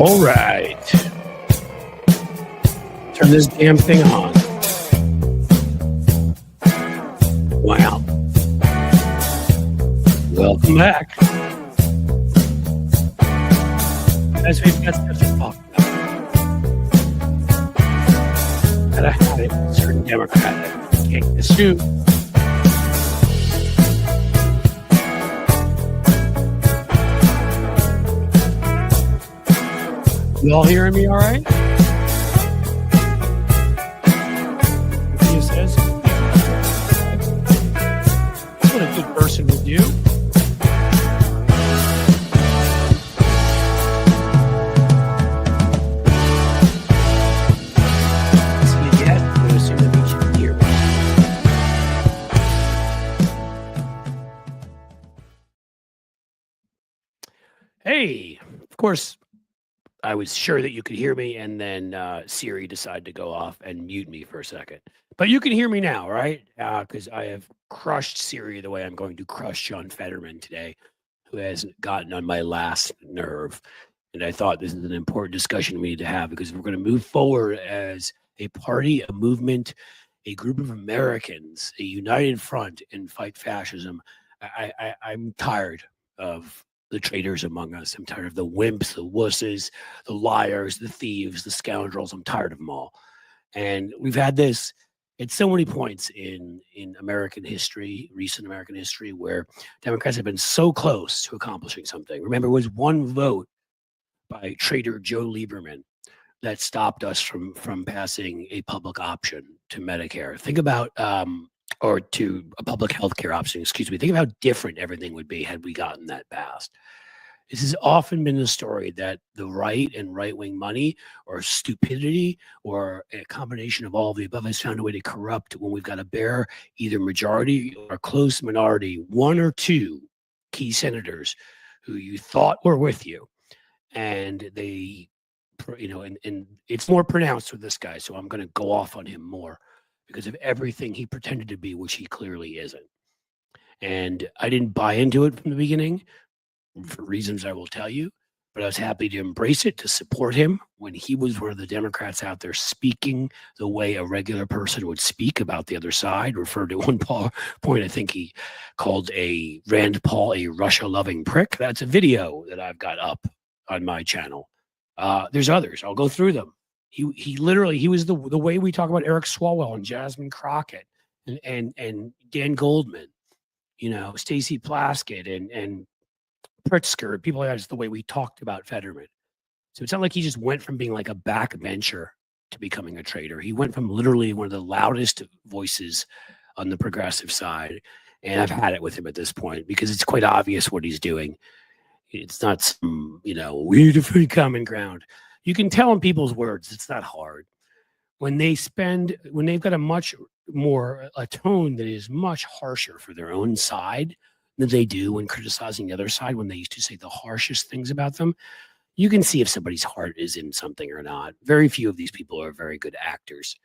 All right. Turn this damn thing on. Wow. Welcome back. As we've got stuff to talk about. And I had it, a certain Democrat that can't assume. You all hearing me all right? He says, that's what a good person would do. Hey, of course, I was sure that you could hear me, and then Siri decided to go off and mute me for a second. But you can hear me now, right? Because I have crushed Siri the way I'm going to crush John Fetterman today, who has gotten on my last nerve. And I thought this is an important discussion we need to have, because we're going to move forward as a party, a movement, a group of Americans, a united front, and fight fascism. I'm tired of the traitors among us. I'm tired of the wimps, the wusses, the liars, the thieves, the scoundrels. I'm tired of them all. And we've had this at so many points in American history, recent American history, where Democrats have been so close to accomplishing something. Remember, it was one vote by traitor Joe Lieberman that stopped us from passing a public option to Medicare. Think about, or to a public health care option, excuse me. Think of how different everything would be had we gotten that passed. This has often been the story that the right and right-wing money or stupidity or a combination of all of the above has found a way to corrupt when we've got a bare either majority or close minority, one or two key senators who you thought were with you. And they, you know, and it's more pronounced with this guy, so I'm going to go off on him more because of everything he pretended to be, which he clearly isn't. And I didn't buy into it from the beginning for reasons I will tell you, but I was happy to embrace it, to support him when he was one of the Democrats out there speaking the way a regular person would speak about the other side. Referred to one point, I think he called a Rand Paul a Russia-loving prick. That's a video that I've got up on my channel. There's others. I'll go through them. He literally, he was the way we talk about Eric Swalwell and Jasmine Crockett and Dan Goldman, you know, Stacey Plaskett and Pritzker, people like that, is the way we talked about Fetterman. So it's not like he just went from being like a backbencher to becoming a traitor. He went from literally one of the loudest voices on the progressive side. And I've had it with him at this point because it's quite obvious what he's doing. It's not some, you know, we need to find common ground. You can tell in people's words, it's not hard. When they've got a tone that is much harsher for their own side than they do when criticizing the other side, when they used to say the harshest things about them, you can see if somebody's heart is in something or not. Very few of these people are very good actors.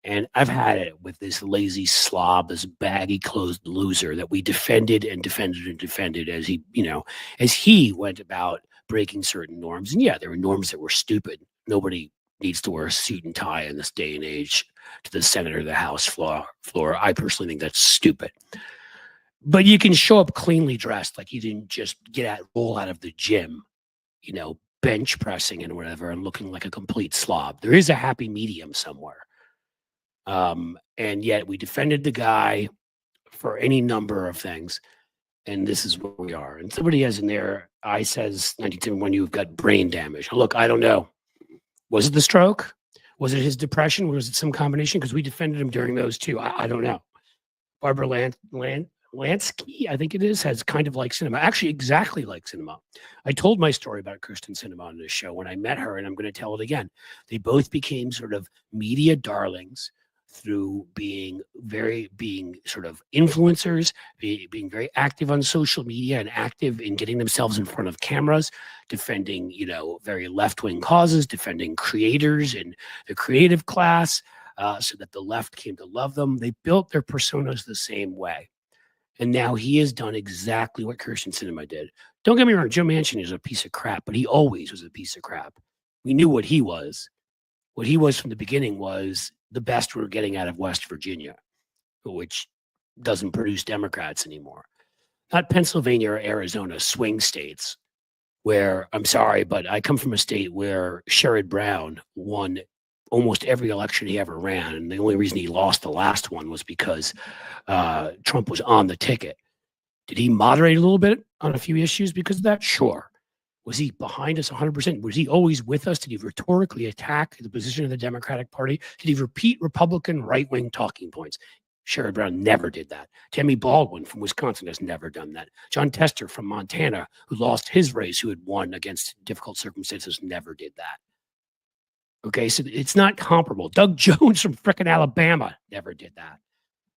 And I've had it with this lazy slob, this baggy clothed loser that we defended and defended and defended as he, you know, as he went about breaking certain norms. And yeah, there were norms that were stupid. Nobody needs to wear a suit and tie in this day and age to the Senate or the House floor. I personally think that's stupid. But you can show up cleanly dressed, like you didn't just roll out of the gym, you know, bench pressing and whatever, and looking like a complete slob. There is a happy medium somewhere. And yet we defended the guy for any number of things. And this is where we are. And somebody has in there, I says 1971, you've got brain damage. Look, I don't know. Was it the stroke? Was it his depression? Was it some combination? Because we defended him during those two. I don't know. Barbara Lansky, I think it is, has kind of like Sinema, actually exactly like Sinema. I told my story about Kyrsten Sinema on this show when I met her, and I'm going to tell it again. They both became sort of media darlings through being sort of influencers, being very active on social media and active in getting themselves in front of cameras, defending, you know, very left-wing causes, defending creators and the creative class, so that the left came to love them. They built their personas the same way. And now he has done exactly what Kyrsten Sinema did, Don't get me wrong, Joe Manchin is a piece of crap, but he always was a piece of crap. We knew what he was. What he was from the beginning was the best we were getting out of West Virginia, which doesn't produce Democrats anymore. Not Pennsylvania or Arizona, swing states, where, I'm sorry, but I come from a state where Sherrod Brown won almost every election he ever ran. And the only reason he lost the last one was because Trump was on the ticket. Did he moderate a little bit on a few issues because of that? Sure. Was he behind us 100%? Was he always with us? Did he rhetorically attack the position of the Democratic Party? Did he repeat Republican right-wing talking points? Sherrod Brown never did that. Tammy Baldwin from Wisconsin has never done that. John Tester from Montana, who lost his race, who had won against difficult circumstances, never did that. Okay, so it's not comparable. Doug Jones from frickin' Alabama never did that.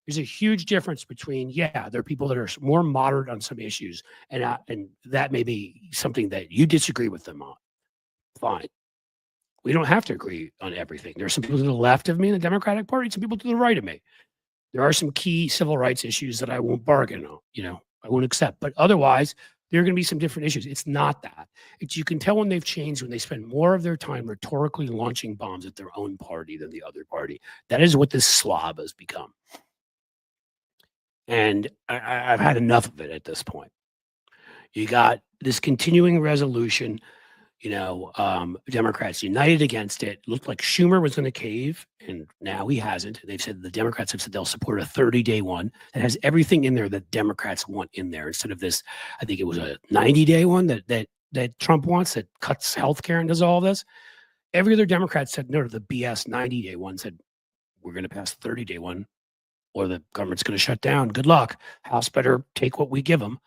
There's a huge difference between, yeah, there are people that are more moderate on some issues, and that may be something that you disagree with them on. Fine. We don't have to agree on everything. There are some people to the left of me in the Democratic Party, some people to the right of me. There are some key civil rights issues that I won't bargain on, I won't accept. But otherwise, there are going to be some different issues. It's not that. You can tell when they've changed, when they spend more of their time rhetorically launching bombs at their own party than the other party. That is what this slob has become. And I've had enough of it at this point. You got this continuing resolution, Democrats united against it. Looked like Schumer was going to cave, and now he hasn't. They've said, the Democrats have said they'll support a 30-day one that has everything in there that Democrats want in there, instead of this, I think it was a 90-day one that Trump wants, that cuts healthcare and does all this. Every other Democrat said no to the BS 90-day one, said we're going to pass the 30-day one, or the government's going to shut down. Good luck. House better take what we give them.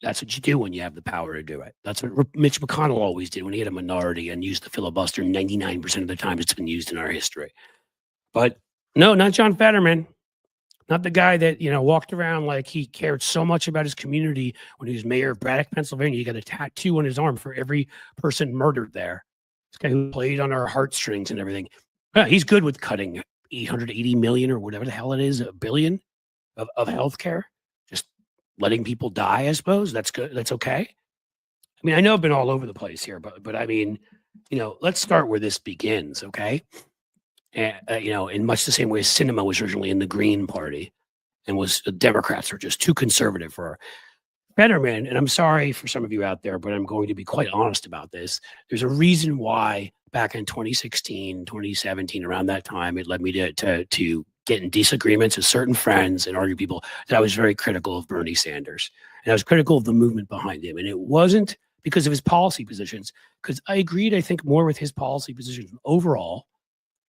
That's what you do when you have the power to do it. That's what Mitch McConnell always did when he had a minority and used the filibuster 99% of the time it's been used in our history. But no, not John Fetterman. Not the guy that, walked around like he cared so much about his community when he was mayor of Braddock, Pennsylvania. He got a tattoo on his arm for every person murdered there. This guy who played on our heartstrings and everything. He's good with cutting 880 million or whatever the hell it is, a billion of healthcare. Just letting people die, I suppose. That's good. That's okay. I mean, I know I've been all over the place here, but I mean, let's start where this begins, okay? And, in much the same way Sinema was originally in the Green Party and the Democrats were just too conservative for her. Fetterman, and I'm sorry for some of you out there, but I'm going to be quite honest about this. There's a reason why back in 2016, 2017, around that time, it led me to get in disagreements with certain friends and argue people that I was very critical of Bernie Sanders. And I was critical of the movement behind him. And it wasn't because of his policy positions, because I agreed, I think, more with his policy positions overall,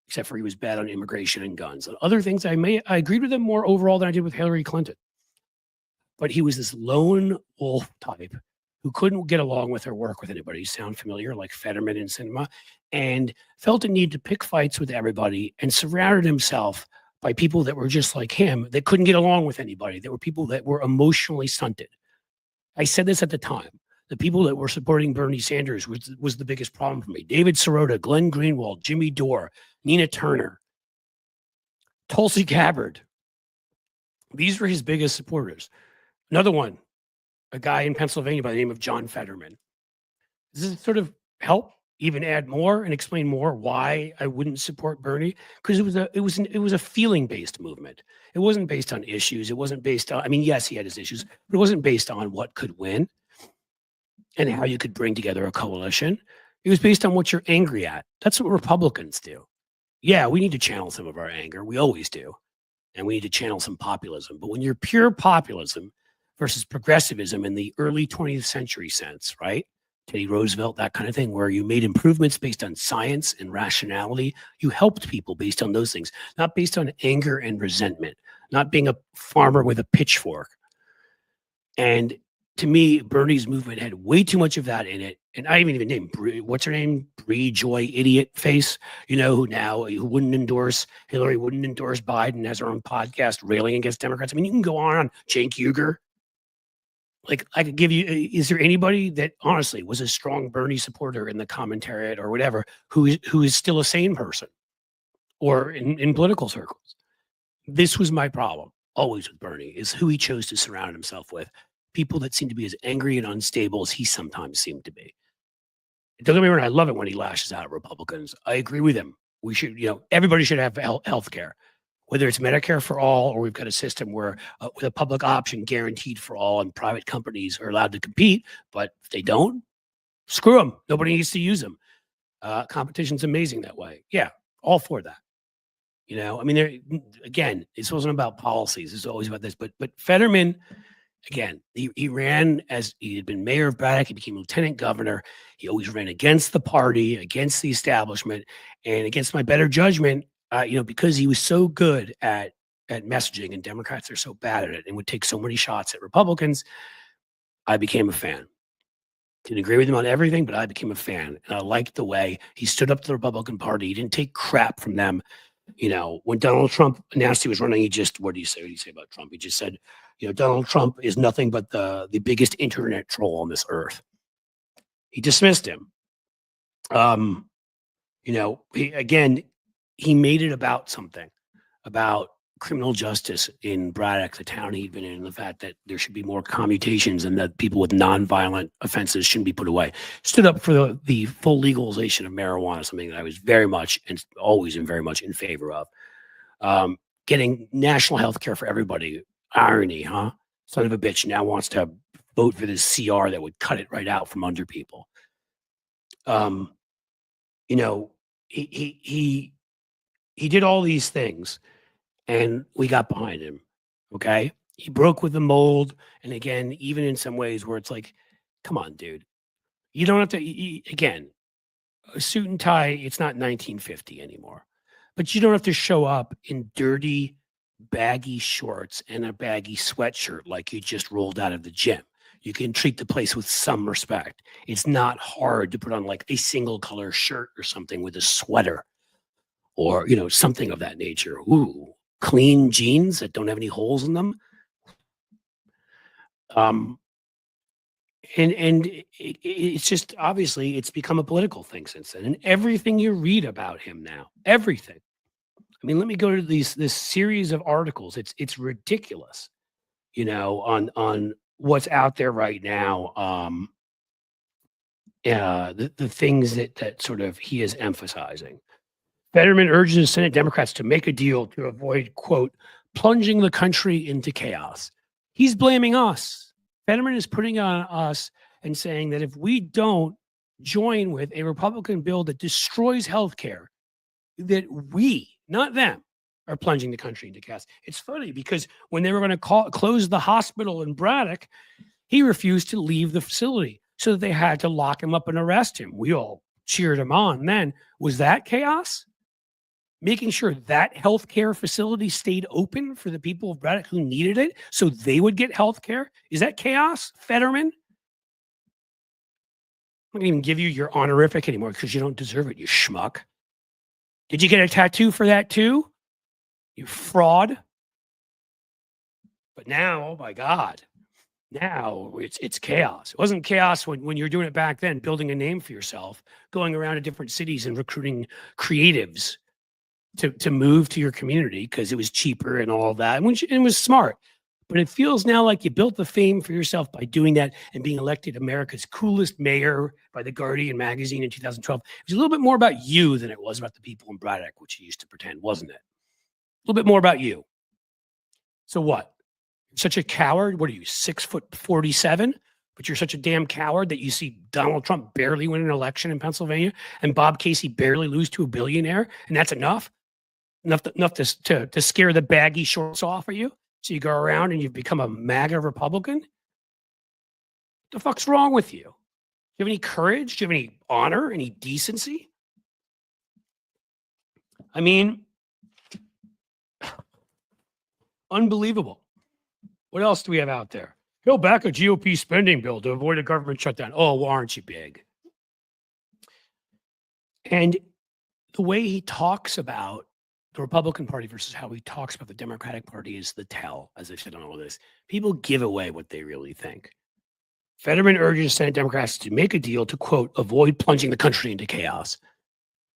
except for he was bad on immigration and guns. On other things, I agreed with him more overall than I did with Hillary Clinton. But he was this lone wolf type who couldn't get along with or work with anybody. Sound familiar? Like Fetterman and Sinema, and felt a need to pick fights with everybody and surrounded himself by people that were just like him, that couldn't get along with anybody. That were people that were emotionally stunted. I said this at the time. The people that were supporting Bernie Sanders was the biggest problem for me. David Sirota, Glenn Greenwald, Jimmy Dore, Nina Turner, Tulsi Gabbard. These were his biggest supporters. Another one, a guy in Pennsylvania by the name of John Fetterman. Does this sort of help even add more and explain more why I wouldn't support Bernie? Because it was a feeling-based movement. It wasn't based on issues. It wasn't based on, I mean, yes, he had his issues, but it wasn't based on what could win and how you could bring together a coalition. It was based on what you're angry at. That's what Republicans do. Yeah, we need to channel some of our anger. We always do. And we need to channel some populism. But when you're pure populism versus progressivism in the early 20th century sense, right? Teddy Roosevelt, that kind of thing, where you made improvements based on science and rationality. You helped people based on those things, not based on anger and resentment, not being a farmer with a pitchfork. And to me, Bernie's movement had way too much of that in it. And I haven't even named, what's her name? Bree Joy Idiot Face, who wouldn't endorse Hillary, wouldn't endorse Biden, has her own podcast railing against Democrats. I mean, you can go on. Cenk Uygur. Like, I could give you, is there anybody that honestly was a strong Bernie supporter in the commentariat or whatever, who is still a sane person or in political circles? This was my problem always with Bernie, is who he chose to surround himself with. people that seem to be as angry and unstable as he sometimes seemed to be. Don't get me wrong, I love it when he lashes out at Republicans. I agree with him. We should, everybody should have health care, whether it's Medicare for all or we've got a system where with a public option guaranteed for all and private companies are allowed to compete, but if they don't, screw them. Nobody needs to use them. Competition's amazing that way. Yeah, all for that. Again, this wasn't about policies. It's always about this. But Fetterman, again, he ran as he had been mayor of Braddock. He became lieutenant governor. He always ran against the party, against the establishment, and against my better judgment, because he was so good at messaging and Democrats are so bad at it and would take so many shots at Republicans, I became a fan. Didn't agree with him on everything, but I became a fan. And I liked the way he stood up to the Republican Party. He didn't take crap from them. When Donald Trump announced he was running, he just, what do you say about Trump? He just said, Donald Trump is nothing but the biggest internet troll on this earth. He dismissed him. He made it about something, about criminal justice in Braddock, the town he'd been in, and the fact that there should be more commutations and that people with nonviolent offenses shouldn't be put away. Stood up for the full legalization of marijuana, something that I was very much and always am very much in favor of. Getting national health care for everybody. Irony, huh? Son of a bitch now wants to vote for this CR that would cut it right out from under people. He did all these things. And we got behind him, okay? He broke with the mold. And again, even in some ways where it's like, come on, dude. You don't have to, again, a suit and tie, it's not 1950 anymore. But you don't have to show up in dirty, baggy shorts and a baggy sweatshirt like you just rolled out of the gym. You can treat the place with some respect. It's not hard to put on like a single color shirt or something with a sweater or, something of that nature. Ooh. Clean jeans that don't have any holes in them. It's just, obviously, it's become a political thing since then. And everything you read about him now, everything. I mean, let me go to this series of articles. It's ridiculous, on what's out there right now. The things that sort of he is emphasizing. Fetterman urges Senate Democrats to make a deal to avoid, quote, plunging the country into chaos. He's blaming us. Fetterman is putting on us and saying that if we don't join with a Republican bill that destroys health care, that we, not them, are plunging the country into chaos. It's funny because when they were going to close the hospital in Braddock, he refused to leave the facility so that they had to lock him up and arrest him. We all cheered him on then. Was that chaos? Making sure that healthcare facility stayed open for the people of Braddock who needed it so they would get healthcare? Is that chaos, Fetterman? I'm not going to even give you your honorific anymore because you don't deserve it, you schmuck. Did you get a tattoo for that too? You fraud. But now, oh my God, now it's chaos. It wasn't chaos when you were doing it back then, building a name for yourself, going around to different cities and recruiting creatives to move to your community because it was cheaper and all that. And it was smart. But it feels now like you built the fame for yourself by doing that and being elected America's coolest mayor by the Guardian magazine in 2012. It was a little bit more about you than it was about the people in Braddock, which you used to pretend, wasn't it? A little bit more about you. So what? You're such a coward? What are you, 6'47"? But you're such a damn coward that you see Donald Trump barely win an election in Pennsylvania and Bob Casey barely lose to a billionaire, and that's enough? Enough to scare the baggy shorts off of you? So you go around and you've become a MAGA Republican? What the fuck's wrong with you? Do you have any courage? Do you have any honor, any decency? I mean, unbelievable. What else do we have out there? He'll back a GOP spending bill to avoid a government shutdown. Oh, well, aren't you big? And the way he talks about the Republican Party versus how he talks about the Democratic Party is the tell, as I said on all of this. People give away what they really think. Fetterman urges Senate Democrats to make a deal to, quote, avoid plunging the country into chaos.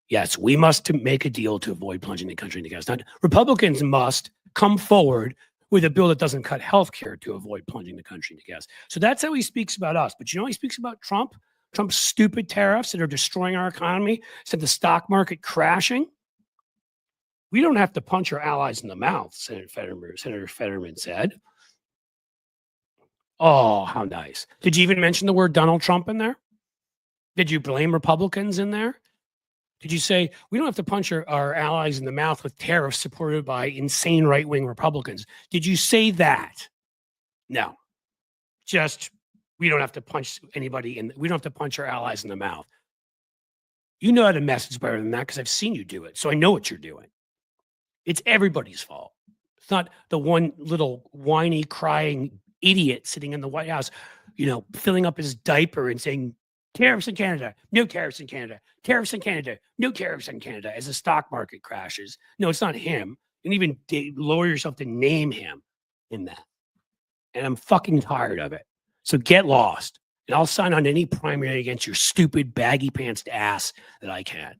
Yes, we must make a deal to avoid plunging the country into chaos. Now, Republicans must come forward with a bill that doesn't cut health care to avoid plunging the country into chaos. So that's how he speaks about us. But you know how he speaks about Trump? Trump's stupid tariffs that are destroying our economy, sent the stock market crashing. We don't have to punch our allies in the mouth, Senator Fetterman said. Oh, how nice. Did you even mention the word Donald Trump in there? Did you blame Republicans in there? Did you say, we don't have to punch our allies in the mouth with tariffs supported by insane right-wing Republicans? Did you say that? No. Just, we don't have to punch anybody in, we don't have to punch our allies in the mouth. You know how to message better than that because I've seen you do it. So I know what you're doing. It's everybody's fault. It's not the one little whiny, crying idiot sitting in the White House, you know, filling up his diaper and saying, tariffs in Canada, no tariffs in Canada, tariffs in Canada, no tariffs in Canada, as the stock market crashes. No, it's not him. And even lower yourself to name him in that. And I'm fucking tired of it. So get lost. And I'll sign on any primary against your stupid baggy pants ass that I can.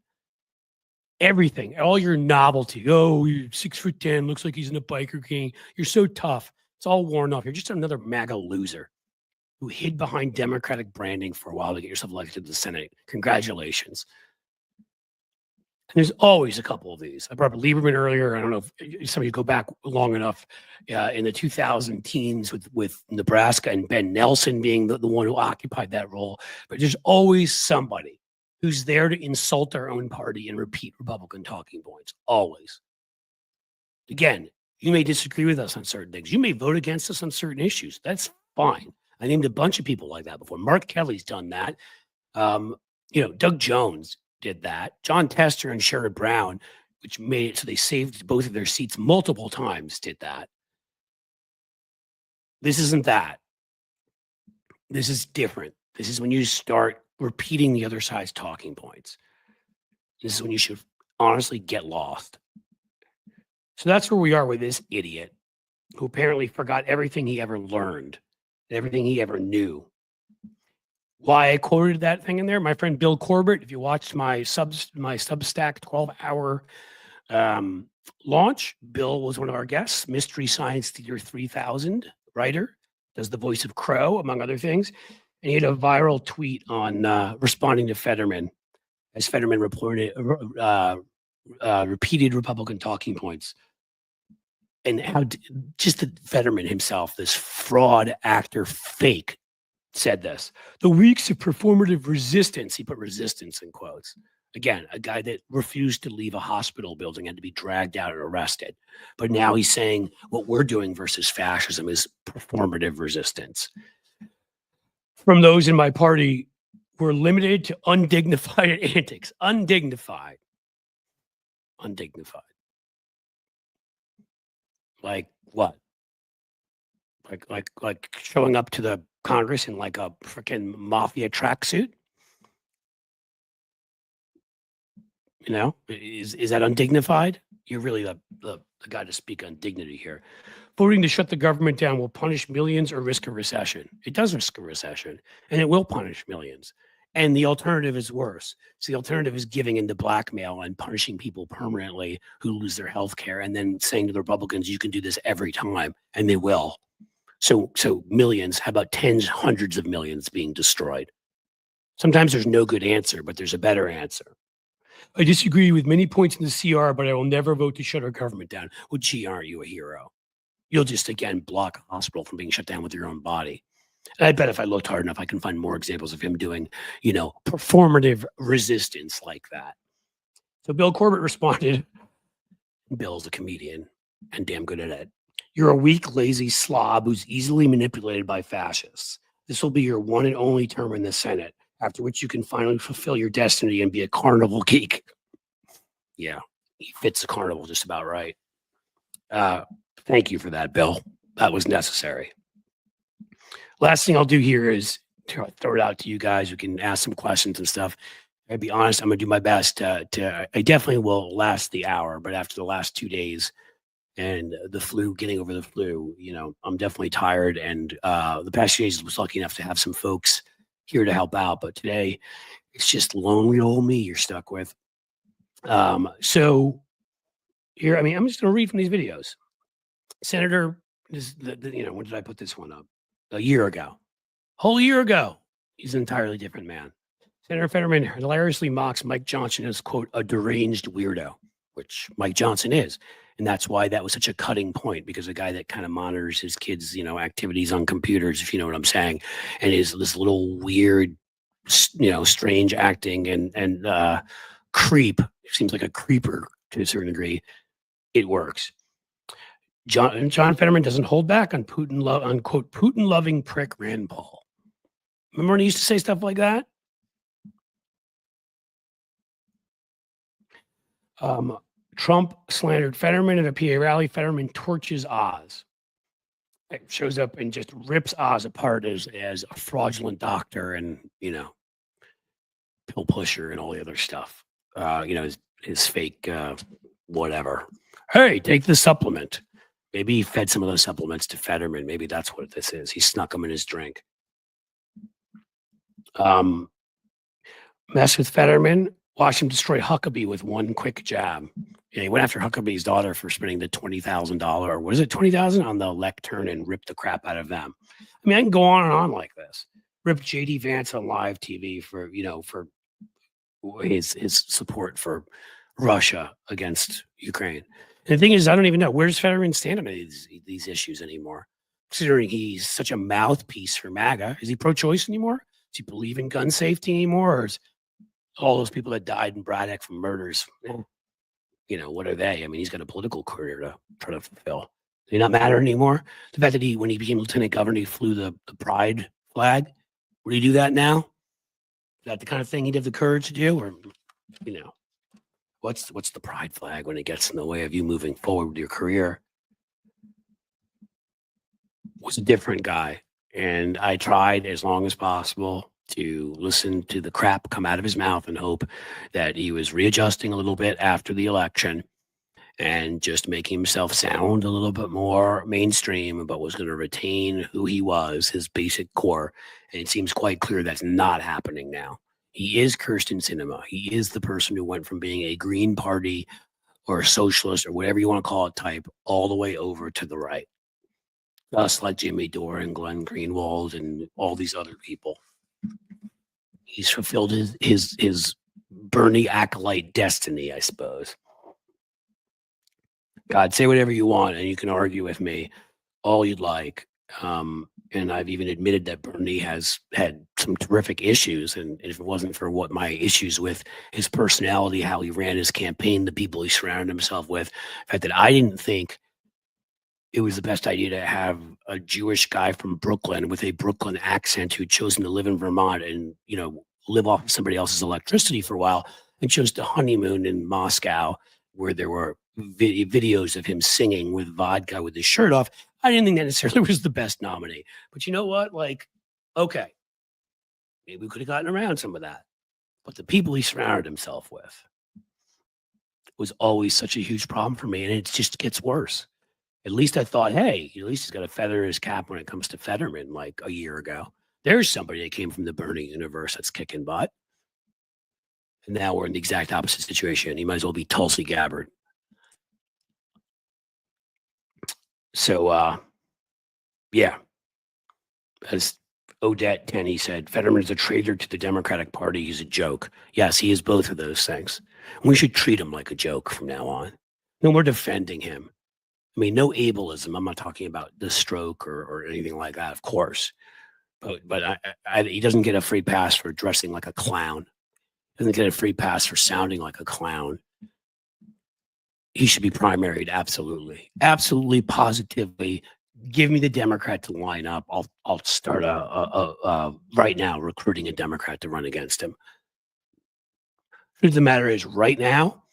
Everything, all your novelty. Oh, you're 6'10", looks like he's in a biker gang. You're so tough. It's all worn off. You're just another MAGA loser who hid behind Democratic branding for a while to get yourself elected to the Senate. Congratulations. And there's always a couple of these. I brought up Lieberman earlier. I don't know if some of you go back long enough in the 2000 teens with Nebraska and Ben Nelson being the one who occupied that role. But there's always somebody who's there to insult their own party and repeat Republican talking points. Always. Again, you may disagree with us on certain things. You may vote against us on certain issues. That's fine. I named a bunch of people like that before. Mark Kelly's done that. Doug Jones did that. John Tester and Sherrod Brown, which made it so they saved both of their seats multiple times, did that. This isn't that. This is different. This is when you start repeating the other side's talking points. This is when you should honestly get lost. So that's where we are with this idiot who apparently forgot everything he ever learned, everything he ever knew. Why I quoted that thing in there, my friend Bill Corbett, if you watched my Substack 12-hour launch, Bill was one of our guests, Mystery Science Theater 3000 writer, does the voice of Crow, among other things. And he had a viral tweet on responding to Fetterman, as Fetterman reported repeated Republican talking points. And how just the Fetterman himself, this fraud actor fake, said this. The weeks of performative resistance, he put resistance in quotes. Again, a guy that refused to leave a hospital building and to be dragged out and arrested. But now he's saying what we're doing versus fascism is performative resistance. From those in my party, we're limited to undignified antics. Undignified. Like what? Like showing up to the Congress in like a freaking mafia tracksuit? You know, is that undignified? You're really the guy to speak on dignity here. Voting to shut the government down will punish millions or risk a recession. It does risk a recession, and it will punish millions. And the alternative is worse. So the alternative is giving into blackmail and punishing people permanently who lose their health care, and then saying to the Republicans, you can do this every time, and they will. So millions, how about tens, hundreds of millions being destroyed? Sometimes there's no good answer, but there's a better answer. I disagree with many points in the CR, but I will never vote to shut our government down. Well, gee, aren't you a hero? You'll just, again, block a hospital from being shut down with your own body. And I bet if I looked hard enough, I can find more examples of him doing, performative resistance like that. So Bill Corbett responded. Bill's a comedian and damn good at it. You're a weak, lazy slob who's easily manipulated by fascists. This will be your one and only term in the Senate, after which you can finally fulfill your destiny and be a carnival geek. Yeah, he fits the carnival just about right. Thank you for that, Bill. That was necessary. Last thing I'll do here is to throw it out to you guys. We can ask some questions and stuff. I'll be honest, I'm going to do my best I definitely will last the hour, but after the last 2 days and the flu, getting over the flu, I'm definitely tired. And the past 2 days I was lucky enough to have some folks here to help out. But today it's just lonely old me you're stuck with. So here, I'm just going to read from these videos. Senator when did I put this one up? A year ago. Whole year ago. He's an entirely different man. Senator Fetterman hilariously mocks Mike Johnson as, quote, a deranged weirdo, which Mike Johnson is. And that's why that was such a cutting point, because a guy that kind of monitors his kids, activities on computers, if you know what I'm saying, and is this little weird, strange acting and creep, seems like a creeper to a certain degree. It works. John Fetterman doesn't hold back on unquote, Putin-loving prick Rand Paul. Remember when he used to say stuff like that? Trump slandered Fetterman at a PA rally. Fetterman torches Oz. It shows up and just rips Oz apart as a fraudulent doctor and, pill pusher and all the other stuff. His fake whatever. Hey, take the supplement. Maybe he fed some of those supplements to Fetterman. Maybe that's what this is. He snuck them in his drink. Mess with Fetterman. Watch him destroy Huckabee with one quick jab. He went after Huckabee's daughter for spending the $20,000, or what is it, $20,000 on the lectern, and ripped the crap out of them. I mean, I can go on and on like this. Ripped JD Vance on live TV for his support for Russia against Ukraine. And the thing is, I don't even know, where does Fetterman stand on these issues anymore? Considering he's such a mouthpiece for MAGA, is he pro-choice anymore? Does he believe in gun safety anymore, or is all those people that died in Braddock from murders, what are they? I mean, he's got a political career to try to fulfill. Does he not matter anymore? The fact that when he became lieutenant governor, he flew the pride flag. Would he do that now? Is that the kind of thing he'd have the courage to do? Or, what's the pride flag when it gets in the way of you moving forward with your career? Was a different guy. And I tried as long as possible to listen to the crap come out of his mouth and hope that he was readjusting a little bit after the election and just making himself sound a little bit more mainstream, but was going to retain who he was, his basic core. And it seems quite clear that's not happening now. He is Kyrsten Sinema. He is the person who went from being a Green Party or a socialist or whatever you want to call it type all the way over to the right. Just like Jimmy Dore and Glenn Greenwald and all these other people. He's fulfilled his Bernie acolyte destiny, I suppose. God, say whatever you want, and you can argue with me all you'd like. And I've even admitted that Bernie has had some terrific issues. And if it wasn't for what my issues with his personality, how he ran his campaign, the people he surrounded himself with, the fact that I didn't think it was the best idea to have a Jewish guy from Brooklyn with a Brooklyn accent who'd chosen to live in Vermont and, live off of somebody else's electricity for a while, and chose to honeymoon in Moscow, where there were videos of him singing with vodka with his shirt off. I didn't think that necessarily was the best nominee. But you know what? Okay, maybe we could have gotten around some of that. But the people he surrounded himself with was always such a huge problem for me, and it just gets worse. At least I thought, hey, at least he's got a feather in his cap when it comes to Fetterman like a year ago. There's somebody that came from the Bernie universe that's kicking butt. And now we're in the exact opposite situation. He might as well be Tulsi Gabbard. So, yeah. As Odette Tenney said, Fetterman is a traitor to the Democratic Party. He's a joke. Yes, he is both of those things. We should treat him like a joke from now on. No, we're defending him. I mean, no ableism. I'm not talking about the stroke or anything like that, of course. But he doesn't get a free pass for dressing like a clown. He doesn't get a free pass for sounding like a clown. He should be primaried, absolutely. Absolutely, positively. Give me the Democrat to line up. I'll start right now recruiting a Democrat to run against him. Truth of the matter is, right now,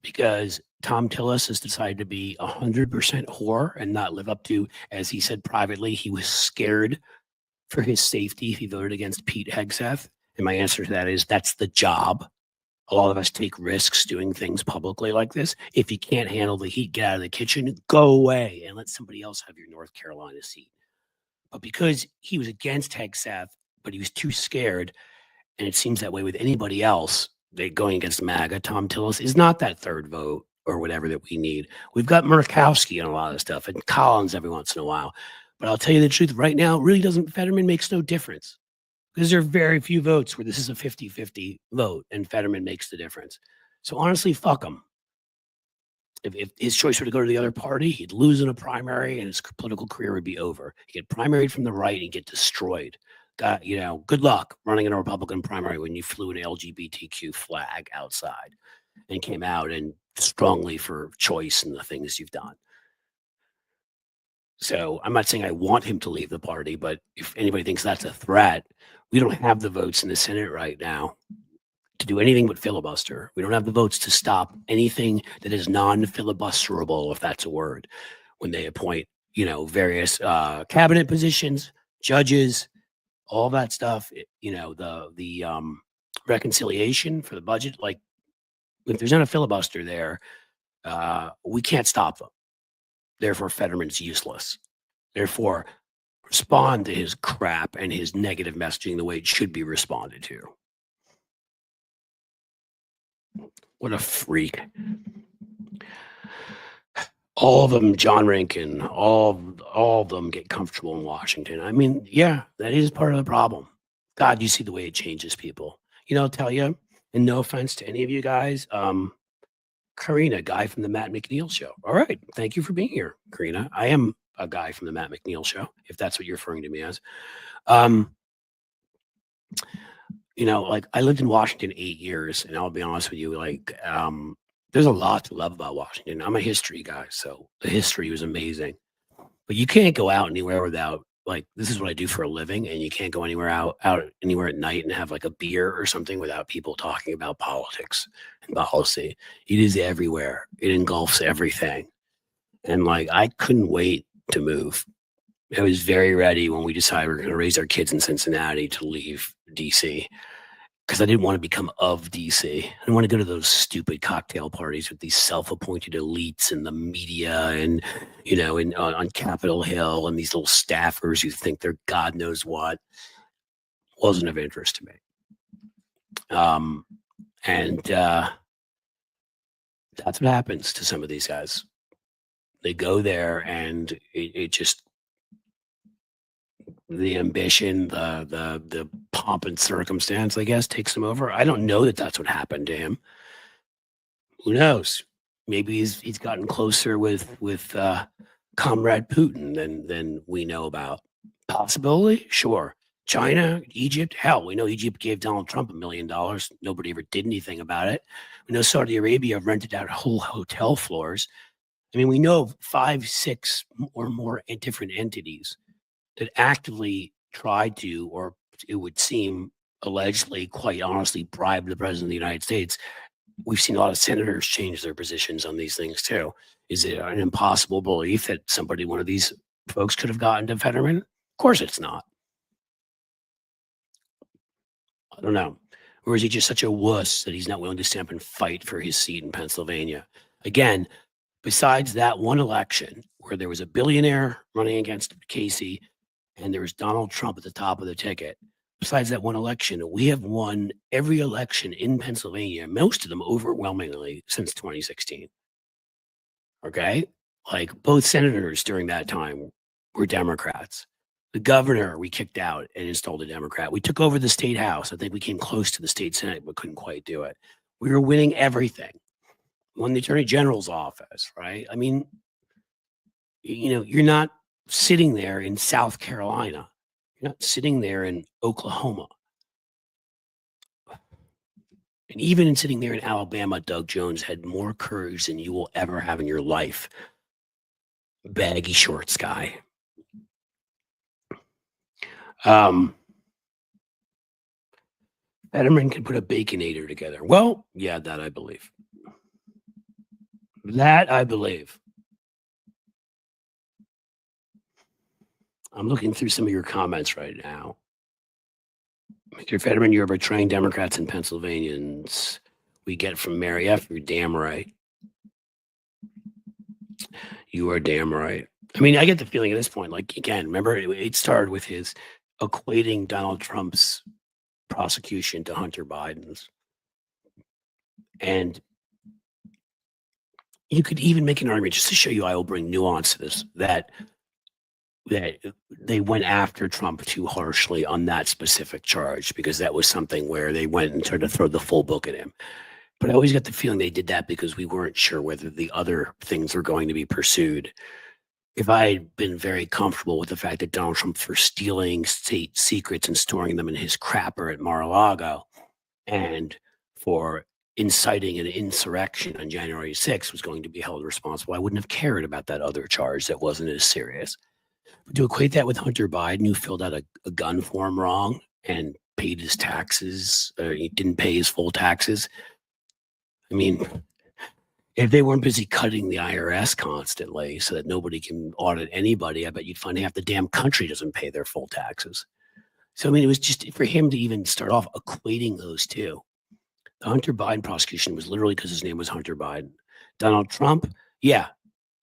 because Tom Tillis has decided to be 100% whore and not live up to, as he said privately, he was scared for his safety if he voted against Pete Hegseth. And my answer to that is, that's the job. A lot of us take risks doing things publicly like this. If you can't handle the heat, get out of the kitchen, go away and let somebody else have your North Carolina seat. But because he was against Hegseth, but he was too scared, and it seems that way with anybody else, they're going against MAGA, Tom Tillis is not that third vote. or whatever that we need. We've got Murkowski and a lot of stuff, and Collins every once in a while. But I'll tell you the truth, right now, it really doesn't, Fetterman makes no difference because there are very few votes where this is a 50-50 vote and Fetterman makes the difference. So honestly, fuck him. If his choice were to go to the other party, he'd lose in a primary and his political career would be over. He'd get primaried from the right and he'd get destroyed. Got, good luck running in a Republican primary when you flew an LGBTQ flag outside and came out and strongly for choice and the things you've done. So I'm not saying I want him to leave the party, but if anybody thinks that's a threat, we don't have the votes in the Senate right now to do anything but filibuster. We don't have the votes to stop anything that is non-filibusterable, if that's a word, when they appoint, various cabinet positions, judges, all that stuff. The reconciliation for the budget. Like, if there's not a filibuster there, we can't stop them. Therefore, Fetterman's useless. Therefore, respond to his crap and his negative messaging the way it should be responded to. What a freak. All of them, John Rankin, all of them get comfortable in Washington. I mean, yeah, that is part of the problem. God, you see the way it changes people. I'll tell you, and no offense to any of you guys, Karina, guy from the Matt McNeil show. All right. Thank you for being here, Karina. I am a guy from the Matt McNeil show, if that's what you're referring to me as. Like, I lived in Washington 8 years, and I'll be honest with you, like, there's a lot to love about Washington. I'm a history guy, so the history was amazing. But you can't go out anywhere without, like, this is what I do for a living, and you can't go out anywhere at night and have like a beer or something without people talking about politics and policy. It is everywhere. It engulfs everything. And like, I couldn't wait to move. I was very ready when we decided we were going to raise our kids in Cincinnati to leave DC, because I didn't want to become of DC. I didn't want to go to those stupid cocktail parties with these self-appointed elites in the media and, on Capitol Hill, and these little staffers who think they're God knows what. Wasn't of interest to me. That's what happens to some of these guys. They go there and it just, the ambition, the pomp and circumstance, I guess, takes him over. I don't know that that's what happened to him. Who knows? Maybe he's gotten closer with Comrade Putin than we know about. Possibility, sure. China, Egypt, hell, we know Egypt gave Donald Trump $1 million. Nobody ever did anything about it. We know Saudi Arabia rented out whole hotel floors. I mean, we know of 5, 6 or more different entities that actively tried to, or it would seem allegedly, quite honestly, bribe the president of the United States. We've seen a lot of senators change their positions on these things too. Is it an impossible belief that one of these folks could have gotten to Fetterman? Of course it's not. I don't know. Or is he just such a wuss that he's not willing to stand up and fight for his seat in Pennsylvania? Again, besides that one election where there was a billionaire running against Casey and there was Donald Trump at the top of the ticket, besides that one election, we have won every election in Pennsylvania, most of them overwhelmingly since 2016. Okay? Like, both senators during that time were Democrats. The governor we kicked out and installed a Democrat. We took over the state house. I think we came close to the state senate, but couldn't quite do it. We were winning everything. We won the attorney general's office, right? I mean, you're not sitting there in South Carolina. You're not sitting there in Oklahoma. And even in sitting there in Alabama, Doug Jones had more courage than you will ever have in your life. Baggy shorts guy. Fetterman can put a Baconator together. Well, yeah, that I believe. That I believe. I'm looking through some of your comments right now. Mr. Fetterman, you're betraying Democrats and Pennsylvanians. We get from Mary F. You're damn right. You are damn right. I mean, I get the feeling at this point, like, again, remember, it started with his equating Donald Trump's prosecution to Hunter Biden's. And you could even make an argument, just to show you I will bring nuance to this, that they went after Trump too harshly on that specific charge, because that was something where they went and tried to throw the full book at him. But I always got the feeling they did that because we weren't sure whether the other things were going to be pursued. If I had been very comfortable with the fact that Donald Trump, for stealing state secrets and storing them in his crapper at Mar-a-Lago, and for inciting an insurrection on January 6th, was going to be held responsible, I wouldn't have cared about that other charge that wasn't as serious. But to equate that with Hunter Biden, who filled out a gun form wrong and paid his taxes, he didn't pay his full taxes. I mean, if they weren't busy cutting the IRS constantly so that nobody can audit anybody, I bet you'd find half the damn country doesn't pay their full taxes. So, I mean, it was just for him to even start off equating those two. The Hunter Biden prosecution was literally because his name was Hunter Biden. Donald Trump, yeah,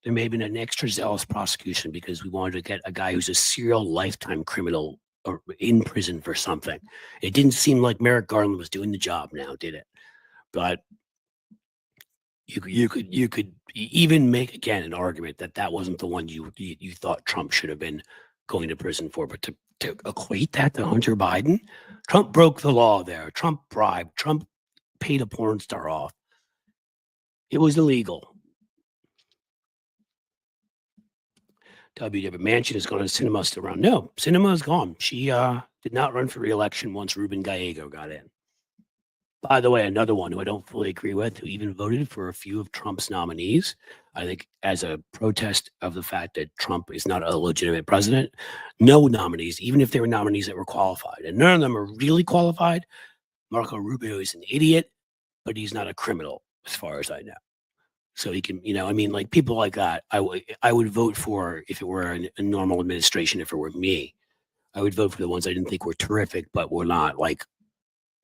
there may have been an extra zealous prosecution because we wanted to get a guy who's a serial lifetime criminal or in prison for something. It didn't seem like Merrick Garland was doing the job now, did it? But you could even make, again, an argument that that wasn't the one you thought Trump should have been going to prison for. But to equate that to Hunter Biden, Trump broke the law there. Trump bribed. Trump paid a porn star off. It was illegal. W.W. Manchin is going to Sinema still around. No, Sinema is gone. She did not run for re-election once Ruben Gallego got in. By the way, another one who I don't fully agree with, who even voted for a few of Trump's nominees, I think as a protest of the fact that Trump is not a legitimate president, no nominees, even if they were nominees that were qualified, and none of them are really qualified. Marco Rubio is an idiot, but he's not a criminal as far as I know. So he can, I mean, like people like that, I would vote for if it were a normal administration. If it were me, I would vote for the ones I didn't think were terrific, but were not like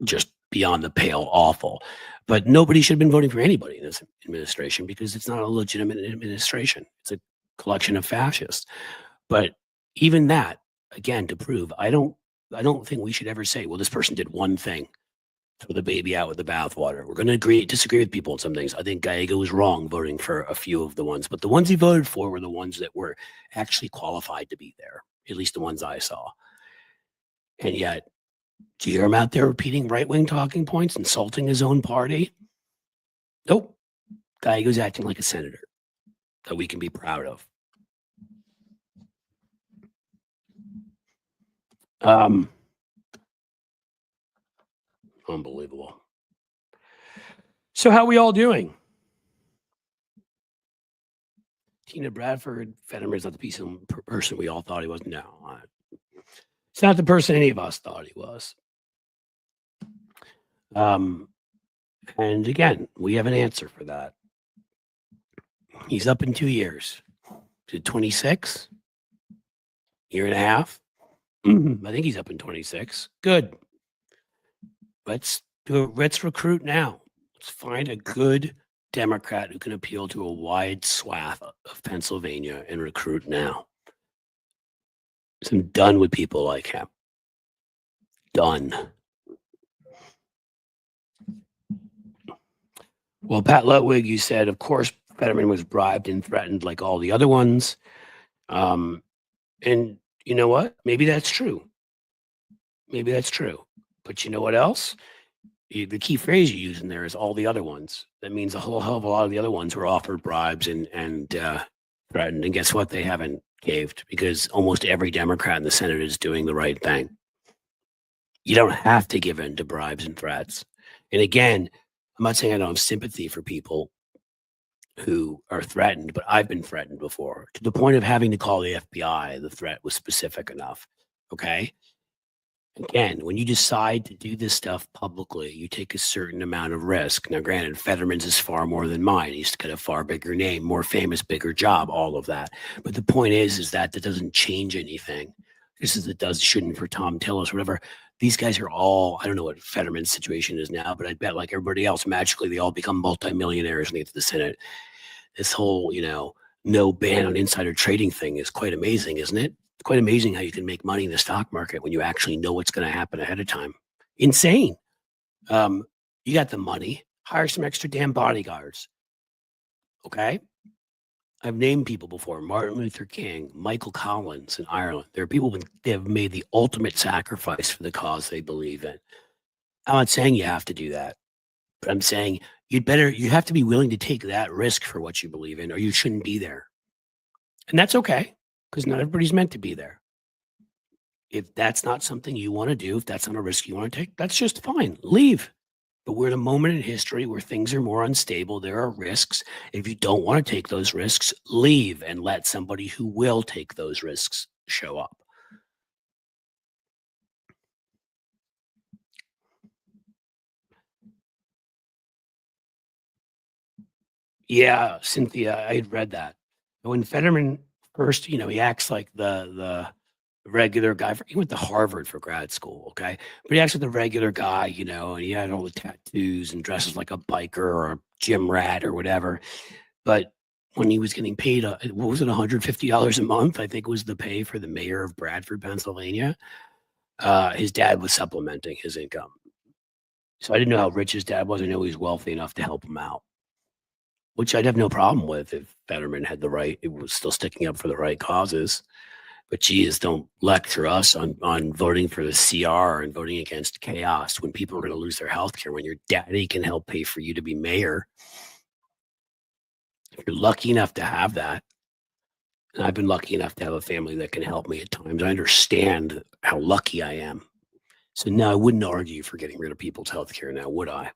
just beyond the pale awful. But nobody should have been voting for anybody in this administration because it's not a legitimate administration. It's a collection of fascists. But even that, again, to prove, I don't think we should ever say, well, this person did one thing. Throw the baby out with the bathwater. We're going to disagree with people on some things. I think Gallego was wrong voting for a few of the ones, but the ones he voted for were the ones that were actually qualified to be there, at least the ones I saw. And yet, do you hear him out there repeating right-wing talking points, insulting his own party? Nope. Gallego's acting like a senator that we can be proud of. Unbelievable. So how are we all doing? Tina Bradford, Fetterman is not the piece of person we all thought he was. No, it's not the person any of us thought he was. And again, we have an answer for that. He's up in 2 years. To 26? Year and a half? I think he's up in 26. Good. Let's recruit now. Let's find a good Democrat who can appeal to a wide swath of Pennsylvania and recruit now. So I'm done with people like him. Done. Well, Pat Lutwig, you said, of course, Fetterman was bribed and threatened like all the other ones. And you know what? Maybe that's true. Maybe that's true. But you know what else? The key phrase you use in there is all the other ones. That means a whole hell of a lot of the other ones were offered bribes and threatened. And guess what? They haven't caved because almost every Democrat in the Senate is doing the right thing. You don't have to give in to bribes and threats. And again, I'm not saying I don't have sympathy for people who are threatened, but I've been threatened before to the point of having to call the FBI. The threat was specific enough. Okay. Again, when you decide to do this stuff publicly, you take a certain amount of risk. Now, granted, Fetterman's is far more than mine. He's got a far bigger name, more famous, bigger job, all of that. But the point is that doesn't change anything. Just as it shouldn't for Tom Tillis, whatever. These guys are all, I don't know what Fetterman's situation is now, but I bet like everybody else, magically they all become multimillionaires when they get to the Senate. This whole, no ban on insider trading thing is quite amazing, isn't it? It's quite amazing how you can make money in the stock market when you actually know what's going to happen ahead of time. Insane. You got the money. Hire some extra damn bodyguards. Okay. I've named people before: Martin Luther King, Michael Collins in Ireland. There are people that have made the ultimate sacrifice for the cause they believe in. I'm not saying you have to do that, but I'm saying you have to be willing to take that risk for what you believe in, or you shouldn't be there. And that's okay, because not everybody's meant to be there. If that's not something you want to do, if that's not a risk you want to take, that's just fine. Leave. But we're in a moment in history where things are more unstable. There are risks. If you don't want to take those risks, leave and let somebody who will take those risks show up. Yeah, Cynthia, I had read that. When Fetterman first, he acts like the regular guy. He went to Harvard for grad school, okay? But he acts like the regular guy, and he had all the tattoos and dresses like a biker or a gym rat or whatever. But when he was getting paid, what was it, $150 a month? I think was the pay for the mayor of Bradford, Pennsylvania. His dad was supplementing his income. So I didn't know how rich his dad was. I know he was wealthy enough to help him out, which I'd have no problem with if Fetterman had it was still sticking up for the right causes. But geez, don't lecture us on voting for the CR and voting against chaos when people are going to lose their health care, when your daddy can help pay for you to be mayor. If you're lucky enough to have that, and I've been lucky enough to have a family that can help me at times, I understand how lucky I am. So no, I wouldn't argue for getting rid of people's health care now, would I?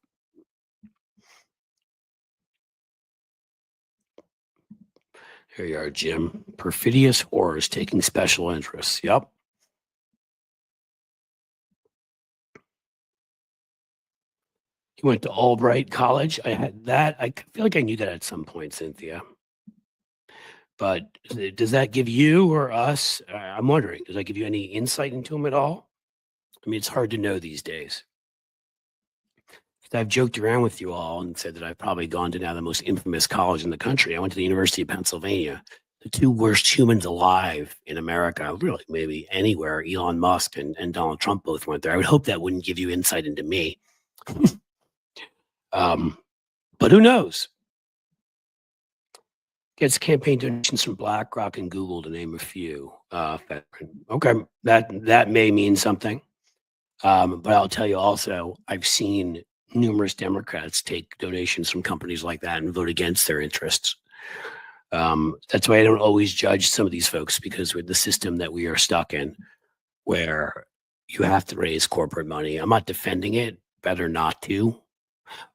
Here you are, Jim. Perfidious whores taking special interests. Yep. He went to Albright College. I had that. I feel like I knew that at some point, Cynthia. But does that give you or us, I'm wondering, does that give you any insight into him at all? I mean, it's hard to know these days. I've joked around with you all and said that I've probably gone to now the most infamous college in the country. I went to the University of Pennsylvania. The two worst humans alive in America, really, maybe anywhere. Elon Musk and Donald Trump both went there. I would hope that wouldn't give you insight into me. But who knows? Gets campaign donations from BlackRock and Google, to name a few. Okay, that may mean something. But I'll tell you also, I've seen numerous Democrats take donations from companies like that and vote against their interests. That's why I don't always judge some of these folks, because with the system that we are stuck in, where you have to raise corporate money, I'm not defending it, better not to,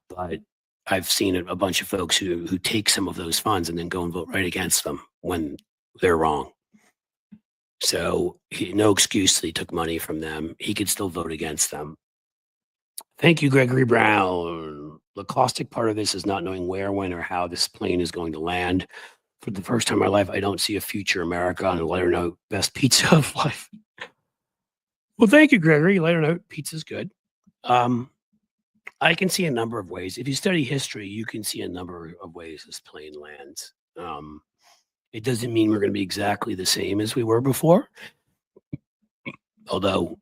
but I've seen a bunch of folks who take some of those funds and then go and vote right against them when they're wrong. So no excuse that he took money from them. He could still vote against them. Thank you, Gregory Brown. The caustic part of this is not knowing where, when, or how this plane is going to land. For the first time in my life, I don't see a future America on a lighter note. Best pizza of life. Well, thank you, Gregory. Lighter note, pizza's good. I can see a number of ways. If you study history, you can see a number of ways this plane lands. It doesn't mean we're going to be exactly the same as we were before. Although,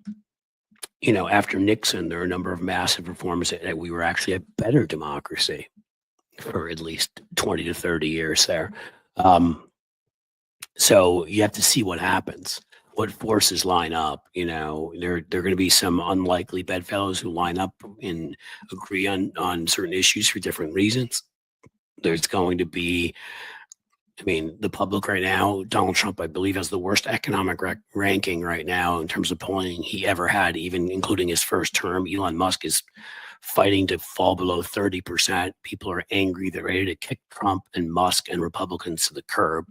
after Nixon, there are a number of massive reforms that we were actually a better democracy for at least 20 to 30 years there. So you have to see what happens, what forces line up. There are going to be some unlikely bedfellows who line up and agree on certain issues for different reasons. There's going to be, the public right now, Donald Trump, I believe, has the worst economic ranking right now in terms of polling he ever had, even including his first term. Elon Musk is fighting to fall below 30%. People are angry. They're ready to kick Trump and Musk and Republicans to the curb.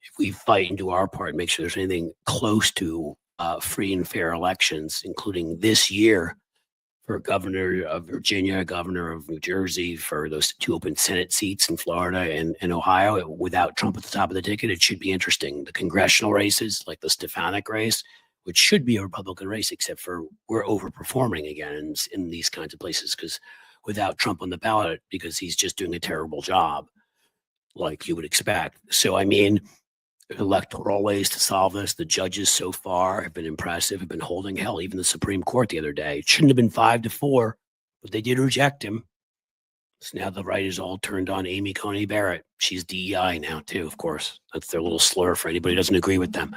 If we fight and do our part and make sure there's anything close to free and fair elections, including this year, for governor of Virginia, governor of New Jersey, for those two open Senate seats in Florida and Ohio, without Trump at the top of the ticket, it should be interesting. The congressional races, like the Stefanik race, which should be a Republican race, except for we're overperforming again in these kinds of places, because without Trump on the ballot, because he's just doing a terrible job, like you would expect. So, electoral ways to solve this. The judges so far have been impressive, have been holding hell. Even the Supreme Court the other day, it shouldn't have been 5-4, but they did reject him. So now the right is all turned on Amy Coney Barrett. She's DEI now too, of course. That's their little slur for anybody who doesn't agree with them.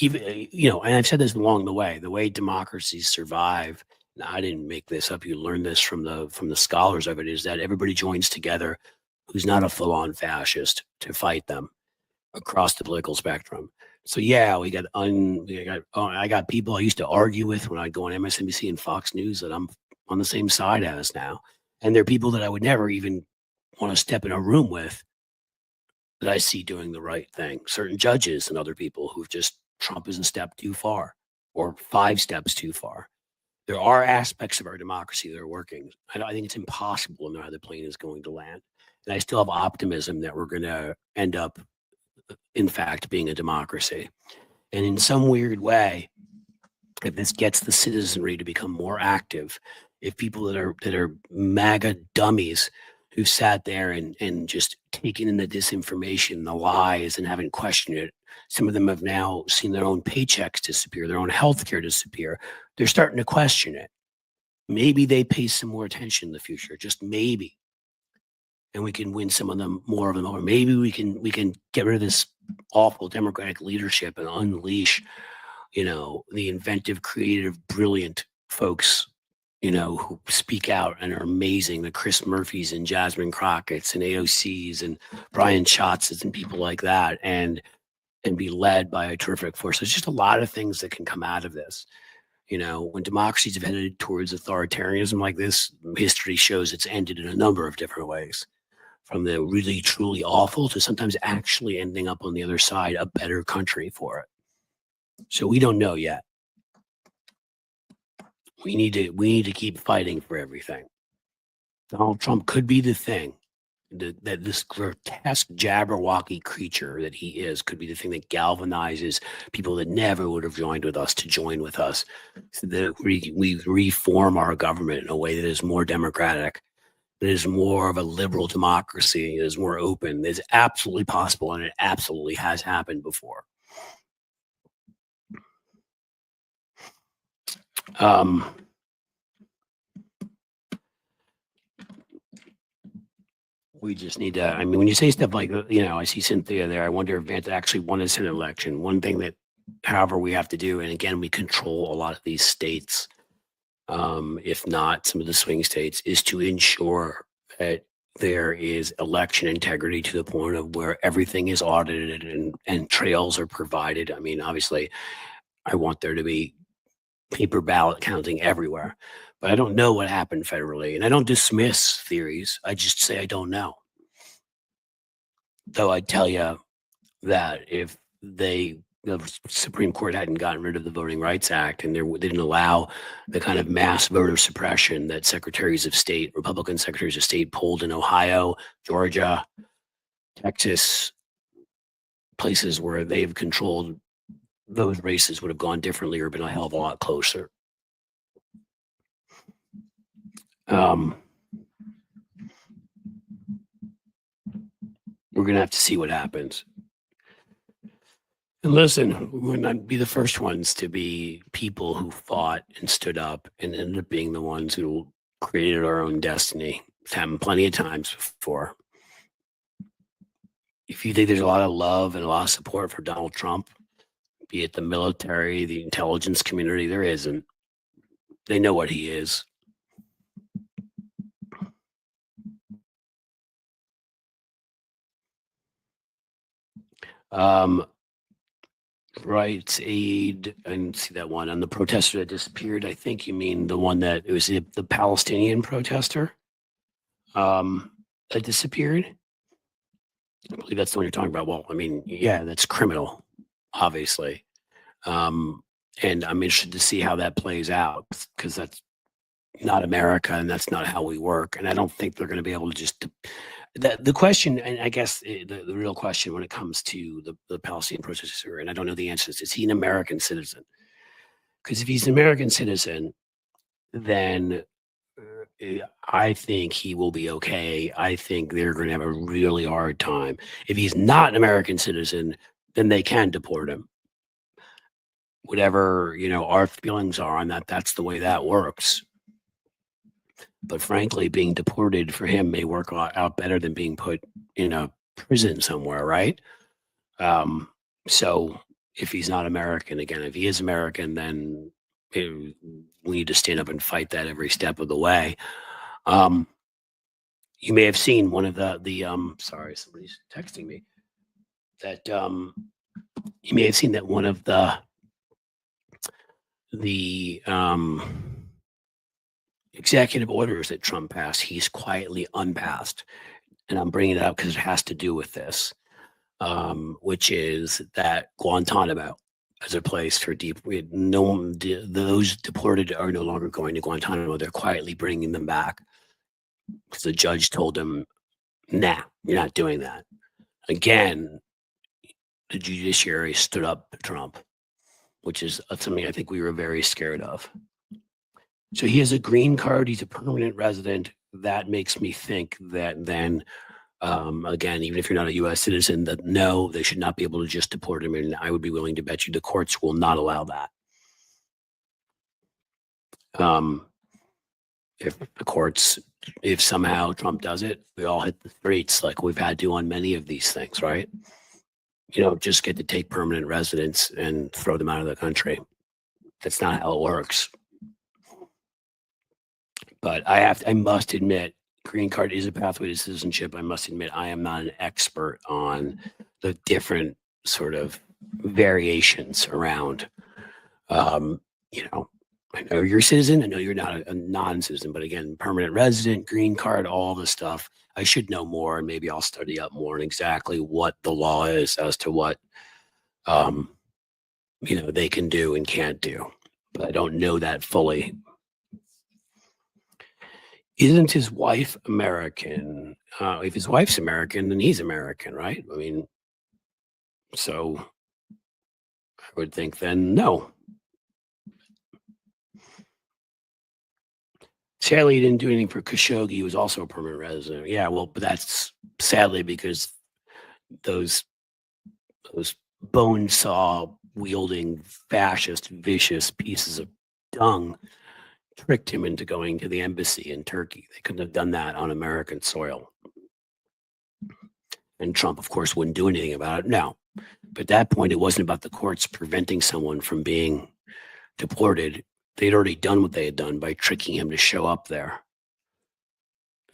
Even, and I've said this along the way democracies survive. Now, I didn't make this up. You learn this from the scholars of it, is that everybody joins together who's not a full-on fascist to fight them across the political spectrum. So yeah, I got people I used to argue with when I'd go on MSNBC and Fox News that I'm on the same side as now. And there are people that I would never even want to step in a room with that I see doing the right thing. Certain judges and other people who just Trump is a step too far or 5 steps too far. There are aspects of our democracy that are working. I think it's impossible to know how the plane is going to land. And I still have optimism that we're going to end up, in fact, being a democracy. And in some weird way, if this gets the citizenry to become more active, if people that are MAGA dummies who sat there and just taken in the disinformation, the lies, and haven't questioned it, some of them have now seen their own paychecks disappear, their own healthcare disappear. They're starting to question it. Maybe they pay some more attention in the future, just maybe. And we can win some of them, more of them over. Maybe we can get rid of this awful democratic leadership and unleash, the inventive, creative, brilliant folks, who speak out and are amazing, the Chris Murphys and Jasmine Crockett's and AOC's and Brian Schatz's and people like that, and be led by a terrific force. There's just a lot of things that can come out of this. When democracies have headed towards authoritarianism like this, history shows it's ended in a number of different ways, from the really, truly awful to sometimes actually ending up on the other side, a better country for it. So we don't know yet. We need to keep fighting for everything. Donald Trump could be the thing that this grotesque Jabberwocky creature that he is could be the thing that galvanizes people that never would have joined with us to join with us, so that we reform our government in a way that is more democratic, that is more of a liberal democracy, that is more open. It's absolutely possible, and it absolutely has happened before. We just need to, when you say stuff like, I see Cynthia there, I wonder if Vance actually won a Senate election. One thing that, however, we have to do, and again, we control a lot of these states, if not some of the swing states, is to ensure that there is election integrity to the point of where everything is audited and trails are provided. Obviously, I want there to be paper ballot counting everywhere, but I don't know what happened federally, and I don't dismiss theories. I just say I don't know. Though I tell you that if the Supreme Court hadn't gotten rid of the Voting Rights Act and they didn't allow the kind of mass voter suppression that secretaries of state, Republican secretaries of state, pulled in Ohio, Georgia, Texas, places where they've controlled, those races would have gone differently or been a hell of a lot closer. We're going to have to see what happens. And listen, we're not be the first ones to be people who fought and stood up and ended up being the ones who created our own destiny. It's happened plenty of times before. If you think there's a lot of love and a lot of support for Donald Trump, be it the military, the intelligence community, there isn't. They know what he is. Rights Aid, I didn't see that one. On the protester that disappeared, I think you mean the one that, it was the Palestinian protester that disappeared. I believe that's the one you're talking about. Well, yeah, that's criminal, obviously. And I'm interested to see how that plays out, because that's not America and that's not how we work. And I don't think they're going to be able to just... The question, and I guess the real question when it comes to the Palestinian protester, and I don't know the answer, is he an American citizen? Because if he's an American citizen, then I think he will be okay. I think they're going to have a really hard time. If he's not an American citizen, then they can deport him. Whatever, our feelings are on that, that's the way that works. But frankly, being deported for him may work out better than being put in a prison somewhere, right? So if he's not American, again, if he is American, then we need to stand up and fight that every step of the way. You may have seen one of sorry, somebody's texting me that you may have seen that one of the executive orders that Trump passed, he's quietly unpassed. And I'm bringing it up because it has to do with this, which is that Guantanamo as a place for those deported are no longer going to Guantanamo. They're quietly bringing them back because the judge told them, nah, you're not doing that. Again, the judiciary stood up to Trump, which is something I think we were very scared of. So he has a green card. He's a permanent resident. That makes me think that then, again, even if you're not a U.S. citizen, that no, they should not be able to just deport him. And I would be willing to bet you the courts will not allow that. If somehow Trump does it, we all hit the streets like we've had to on many of these things, right? You don't just get to take permanent residents and throw them out of the country. That's not how it works. But I must admit, green card is a pathway to citizenship. I must admit, I am not an expert on the different sort of variations around. I know you're a citizen. I know you're not a non-citizen, but again, permanent resident, green card, all this stuff. I should know more, and maybe I'll study up more on exactly what the law is as to what they can do and can't do. But I don't know that fully. Isn't his wife American? If his wife's American, then he's American, right? I mean, so I would think then no. Sadly, he didn't do anything for Khashoggi. He was also a permanent resident. Yeah, well, but that's sadly because those bone saw wielding fascist, vicious pieces of dung tricked him into going to the embassy in Turkey. They couldn't have done that on American soil. And Trump, of course, wouldn't do anything about it. No. But at that point, it wasn't about the courts preventing someone from being deported. They'd already done what they had done by tricking him to show up there.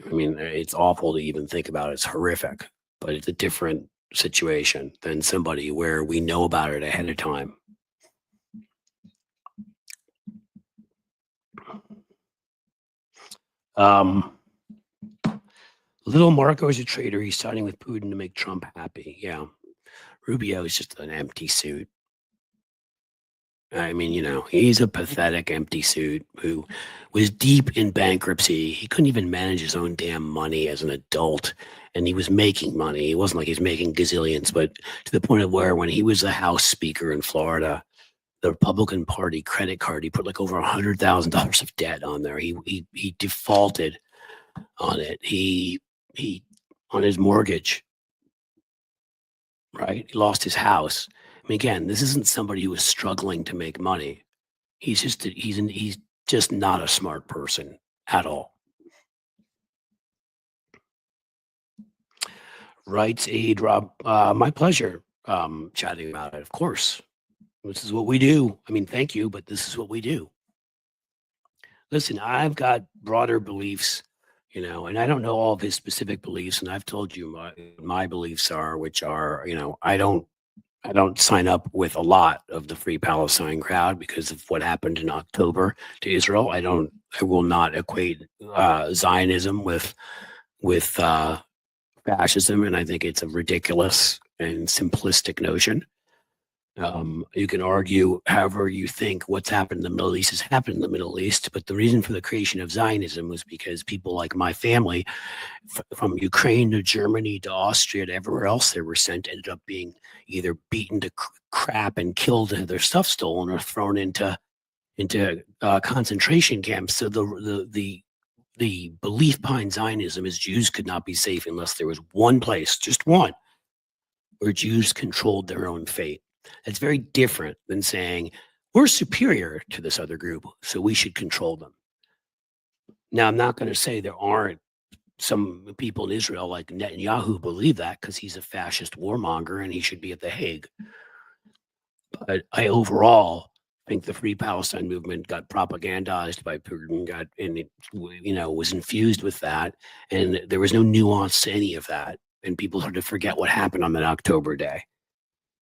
I mean, it's awful to even think about. It's horrific, but it's a different situation than somebody where we know about it ahead of time. Little Marco is a traitor. He's siding with Putin to make Trump happy. Yeah. Rubio is just an empty suit. I mean, he's a pathetic empty suit who was deep in bankruptcy. He couldn't even manage his own damn money as an adult. And he was making money. It wasn't like he's making gazillions, but to the point of where when he was the House Speaker in Florida, the Republican Party credit card, he put like over $100,000 of debt on there. He defaulted on it. He on his mortgage, right? He lost his house. I mean, again, this isn't somebody who was struggling to make money. He's just not a smart person at all. Rights Aid, Rob. My pleasure. Chatting about it, of course. This is what we do. I mean, thank you, but this is what we do. Listen, I've got broader beliefs, and I don't know all of his specific beliefs, and I've told you my beliefs are, which are, I don't sign up with a lot of the Free Palestine crowd because of what happened in October to Israel. I will not equate Zionism with fascism, and I think it's a ridiculous and simplistic notion. You can argue however you think what's happened in the Middle East has happened in the Middle East, but the reason for the creation of Zionism was because people like my family, from Ukraine to Germany to Austria to everywhere else they were sent, ended up being either beaten to crap and killed and their stuff stolen or thrown into concentration camps. So the belief behind Zionism is Jews could not be safe unless there was one place, just one, where Jews controlled their own fate. That's very different than saying we're superior to this other group, so we should control them. Now, I'm not going to say there aren't some people in Israel like Netanyahu believe that because he's a fascist warmonger and he should be at The Hague. But I overall think the Free Palestine movement got propagandized by Putin, and it was infused with that, and there was no nuance to any of that, and people started to forget what happened on that October day.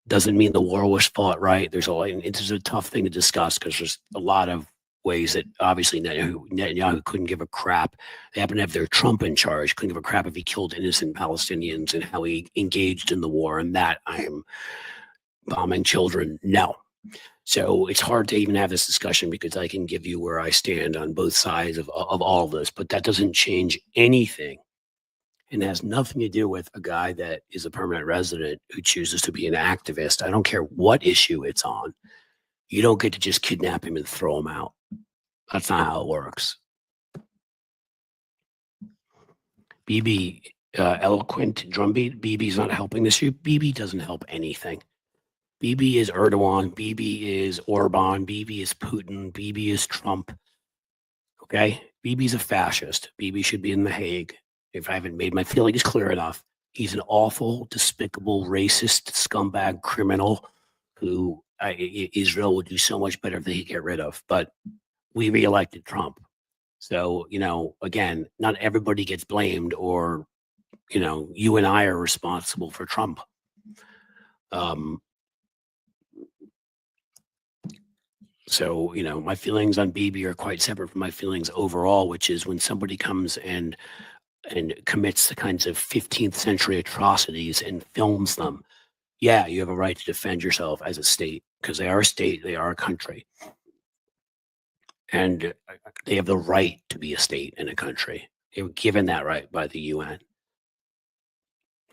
Doesn't mean the war was fought right. There's a tough thing to discuss because there's a lot of ways that obviously Netanyahu couldn't give a crap. They happen to have their Trump in charge, couldn't give a crap if he killed innocent Palestinians and how he engaged in the war. And that I am bombing children. No. So it's hard to even have this discussion because I can give you where I stand on both sides of all of this, but that doesn't change anything. And has nothing to do with a guy that is a permanent resident who chooses to be an activist. I don't care what issue it's on. You don't get to just kidnap him and throw him out. That's not how it works. BB, eloquent drumbeat. BB's not helping this issue. BB doesn't help anything. BB is Erdogan. BB is Orban. BB is Putin. BB is Trump. Okay? BB's a fascist. BB should be in The Hague. If I haven't made my feelings clear enough, he's an awful, despicable, racist, scumbag criminal who Israel would do so much better if they could get rid of. But we reelected Trump. So, again, not everybody gets blamed or, you and I are responsible for Trump. So, my feelings on BB are quite separate from my feelings overall, which is when somebody comes and commits the kinds of 15th century atrocities and films them, yeah, you have a right to defend yourself as a state because they are a state, they are a country. And they have the right to be a state and a country. They were given that right by the UN.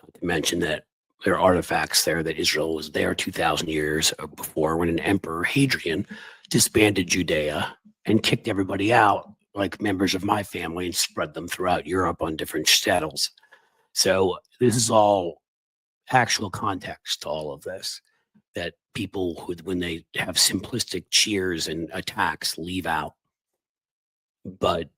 Not to mention that there are artifacts there that Israel was there 2,000 years before when an emperor, Hadrian, disbanded Judea and kicked everybody out, like members of my family, and spread them throughout Europe on different shtetls. So this is all actual context to all of this that people who, when they have simplistic cheers and attacks, leave out. But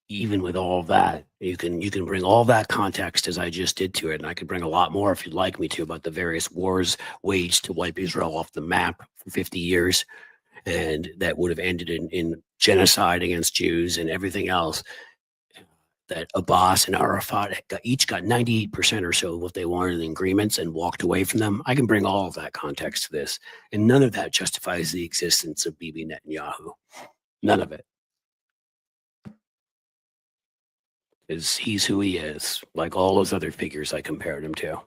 even with all of that, you can bring all that context as I just did to it, and I could bring a lot more if you'd like me to about the various wars waged to wipe Israel off the map for 50 years, and that would have ended in genocide against Jews and everything else. That Abbas and Arafat each got 98% or so of what they wanted in the agreements and walked away from them. I can bring all of that context to this, and none of that justifies the existence of Bibi Netanyahu. None of it. Is he's who he is, like all those other figures I compared him to.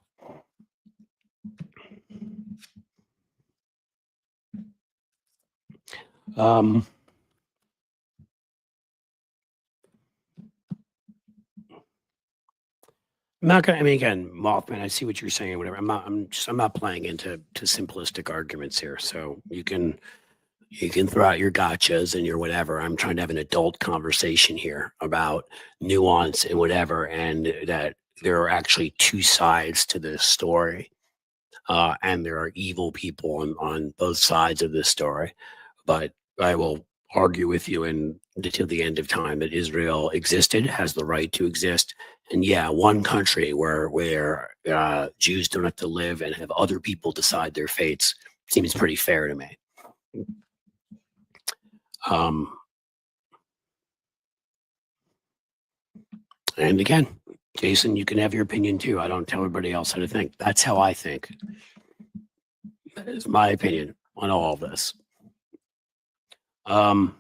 I'm not gonna. I mean, again, Mothman. I see what you're saying. Whatever. I'm not playing into simplistic arguments here. So you can throw out your gotchas and your whatever. I'm trying to have an adult conversation here about nuance and whatever, and that there are actually two sides to this story, and there are evil people on both sides of this story. But I will argue with you until the end of time that Israel existed, has the right to exist, and yeah, one country where Jews don't have to live and have other people decide their fates seems pretty fair to me. And again, Jason, you can have your opinion too. I don't tell everybody else how to think. That's how I think. That is my opinion on all of this. Oh,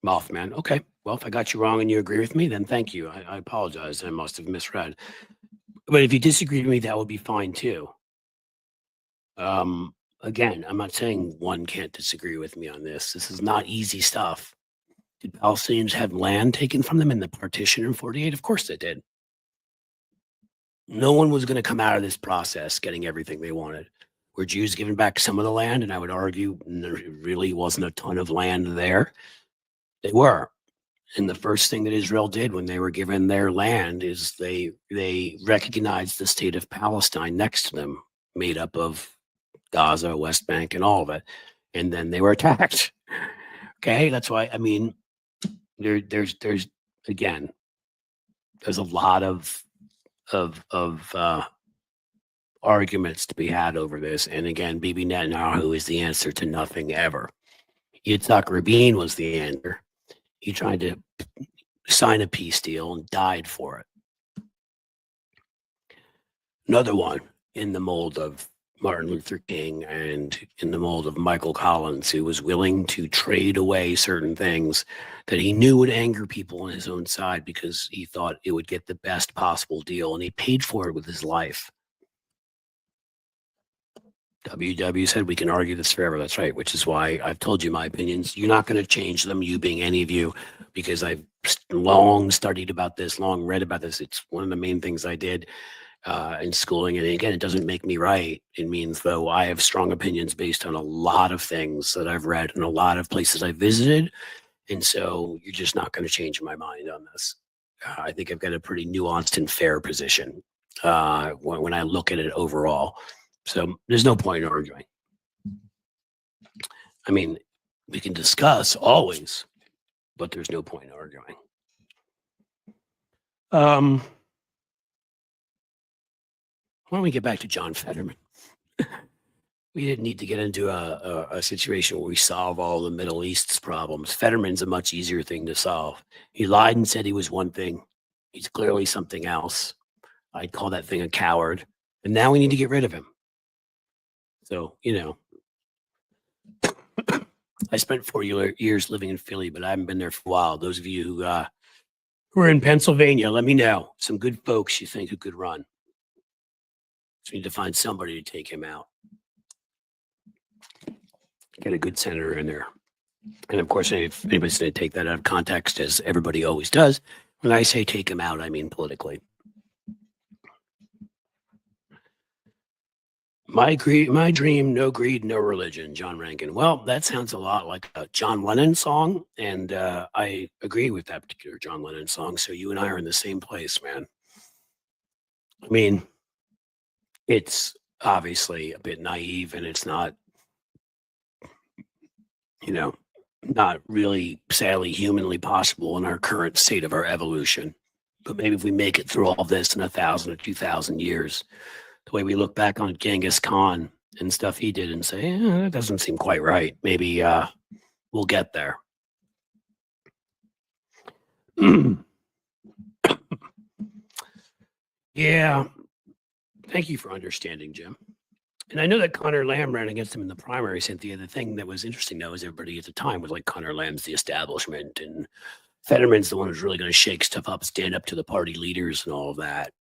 Mothman. Okay. Well, if I got you wrong and you agree with me, then thank you. I apologize. I must have misread. But if you disagree with me, that would be fine too. Again, I'm not saying one can't disagree with me on this. This is not easy stuff. Did Palestinians have land taken from them in the partition in 48? Of course they did. No one was going to come out of this process getting everything they wanted. Were Jews given back some of the land? And I would argue there really wasn't a ton of land there. They were. And the first thing that Israel did when they were given their land is they recognized the state of Palestine next to them, made up of Gaza, West Bank, and all of it. And then they were attacked. Okay, that's why, I mean, There's again, there's a lot of arguments to be had over this. And again, Bibi Netanyahu is the answer to nothing ever. Yitzhak Rabin was the answer. He tried to sign a peace deal and died for it. Another one in the mold of Martin Luther King and in the mold of Michael Collins, who was willing to trade away certain things that he knew would anger people on his own side because he thought it would get the best possible deal, and he paid for it with his life. WW said we can argue this forever. That's right, which is why I've told you my opinions. You're not going to change them, you being any of you, because I've long studied about this, long read about this. It's one of the main things I did in schooling. And again, it doesn't make me right. It means, though, I have strong opinions based on a lot of things that I've read and a lot of places I've visited. And so you're just not going to change my mind on this. I think I've got a pretty nuanced and fair position when I look at it overall. So there's no point in arguing. I mean, we can discuss always, but there's no point in arguing. Why don't we get back to John Fetterman? We didn't need to get into a situation where we solve all the Middle East's problems. Fetterman's a much easier thing to solve. He lied and said he was one thing. He's clearly something else. I'd call that thing a coward. And now we need to get rid of him. So, you know, I spent 4 years living in Philly, but I haven't been there for a while. Those of you who are in Pennsylvania, let me know. Some good folks you think who could run. So we need to find somebody to take him out. Get a good senator in there. And of course, if anybody's going to take that out of context, as everybody always does, when I say take him out, I mean politically. My dream, no greed, no religion, John Rankin. Well, that sounds a lot like a John Lennon song, and I agree with that particular John Lennon song. So you and I are in the same place, man. I mean, it's obviously a bit naive, and it's not, you know, not really, sadly, humanly possible in our current state of our evolution. But maybe if we make it through all this in 1,000 or 2,000 years, the way we look back on Genghis Khan and stuff he did and say, that doesn't seem quite right. Maybe we'll get there. Yeah. Thank you for understanding, Jim. And I know that Connor Lamb ran against him in the primary, Cynthia. The thing that was interesting, though, is everybody at the time was like, Connor Lamb's the establishment, and Fetterman's the one who's really going to shake stuff up, stand up to the party leaders and all of that.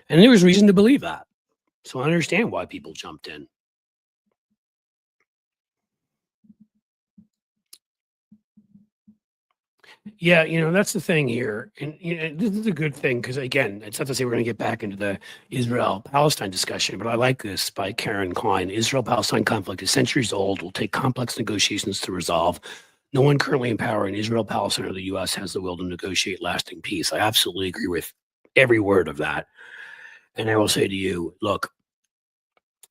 And there was reason to believe that. So I understand why people jumped in. Yeah, that's the thing here. And this is a good thing because, again, it's not to say we're going to get back into the Israel-Palestine discussion, but I like this by Karen Klein. Israel-Palestine conflict is centuries old, will take complex negotiations to resolve. No one currently in power in Israel, Palestine, or the U.S. has the will to negotiate lasting peace. I absolutely agree with every word of that. And I will say to you, look,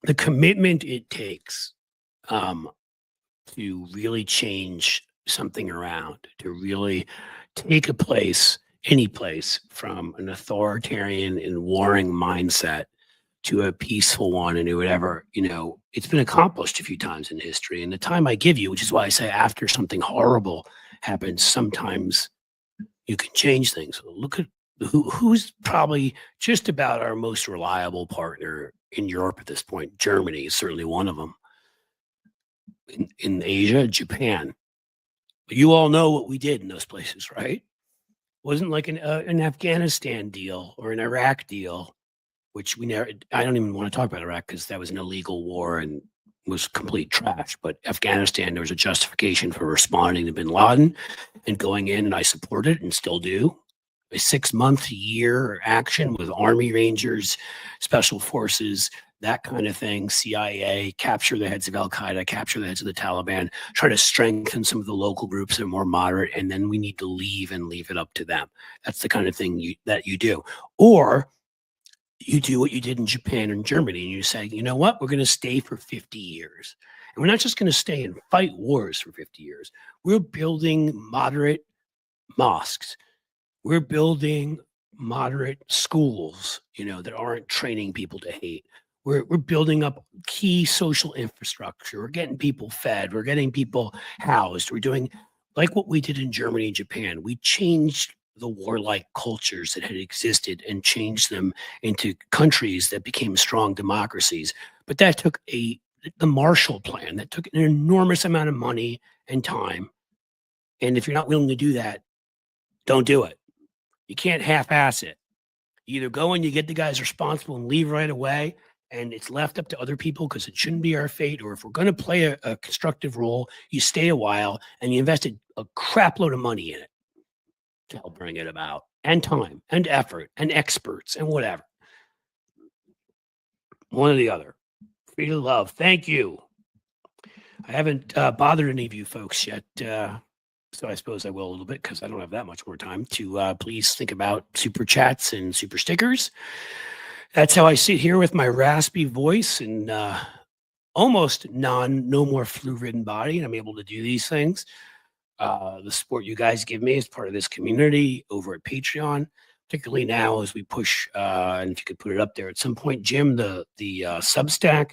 the commitment it takes to really change something around, to really take a place, any place, from an authoritarian and warring mindset to a peaceful one, and whatever, it's been accomplished a few times in history. And the time I give you, which is why I say after something horrible happens, sometimes you can change things. Look at who's probably just about our most reliable partner in Europe at this point. Germany is certainly one of them. In Asia, Japan. You all know what we did in those places, right? It wasn't like an Afghanistan deal or an Iraq deal, which we never. I don't even want to talk about Iraq because that was an illegal war and was complete trash. But Afghanistan, there was a justification for responding to bin Laden and going in, and I supported it and still do. A 6-month year action with Army Rangers, Special Forces, that kind of thing, CIA, capture the heads of Al-Qaeda, capture the heads of the Taliban, try to strengthen some of the local groups that are more moderate, and then we need to leave and leave it up to them. That's the kind of thing that you do. Or you do what you did in Japan and Germany, and you say, you know what, we're going to stay for 50 years. And we're not just going to stay and fight wars for 50 years. We're building moderate, mosques. We're building moderate schools, that aren't training people to hate. We're building up key social infrastructure. We're getting people fed. We're getting people housed. We're doing like what we did in Germany and Japan. We changed the warlike cultures that had existed and changed them into countries that became strong democracies. But that took the Marshall Plan. That took an enormous amount of money and time. And if you're not willing to do that, don't do it. You can't half-ass it. You either go and you get the guys responsible and leave right away, and it's left up to other people because it shouldn't be our fate. Or if we're going to play a constructive role, you stay a while and you invested a crap load of money in it to help bring it about, and time and effort and experts and whatever. One or the other. Free to love. Thank you. I haven't bothered any of you folks yet. So I suppose I will a little bit because I don't have that much more time to please think about super chats and super stickers. That's how I sit here with my raspy voice and almost no more flu-ridden body, and I'm able to do these things. The support you guys give me as part of this community over at Patreon, particularly now as we push, and if you could put it up there at some point, Jim, the Substack.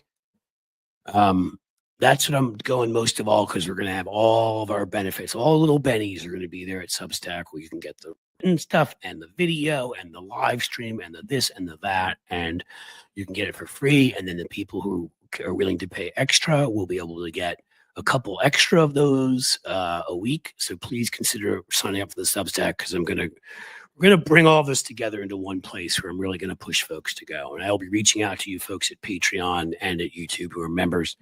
That's what I'm going most of all, because we're going to have all of our benefits. All little bennies are going to be there at Substack, where you can get the written stuff and the video and the live stream and the this and the that, and you can get it for free. And then the people who are willing to pay extra will be able to get a couple extra of those a week. So please consider signing up for the Substack, because we're going to bring all this together into one place where I'm really going to push folks to go. And I'll be reaching out to you folks at Patreon and at YouTube who are members.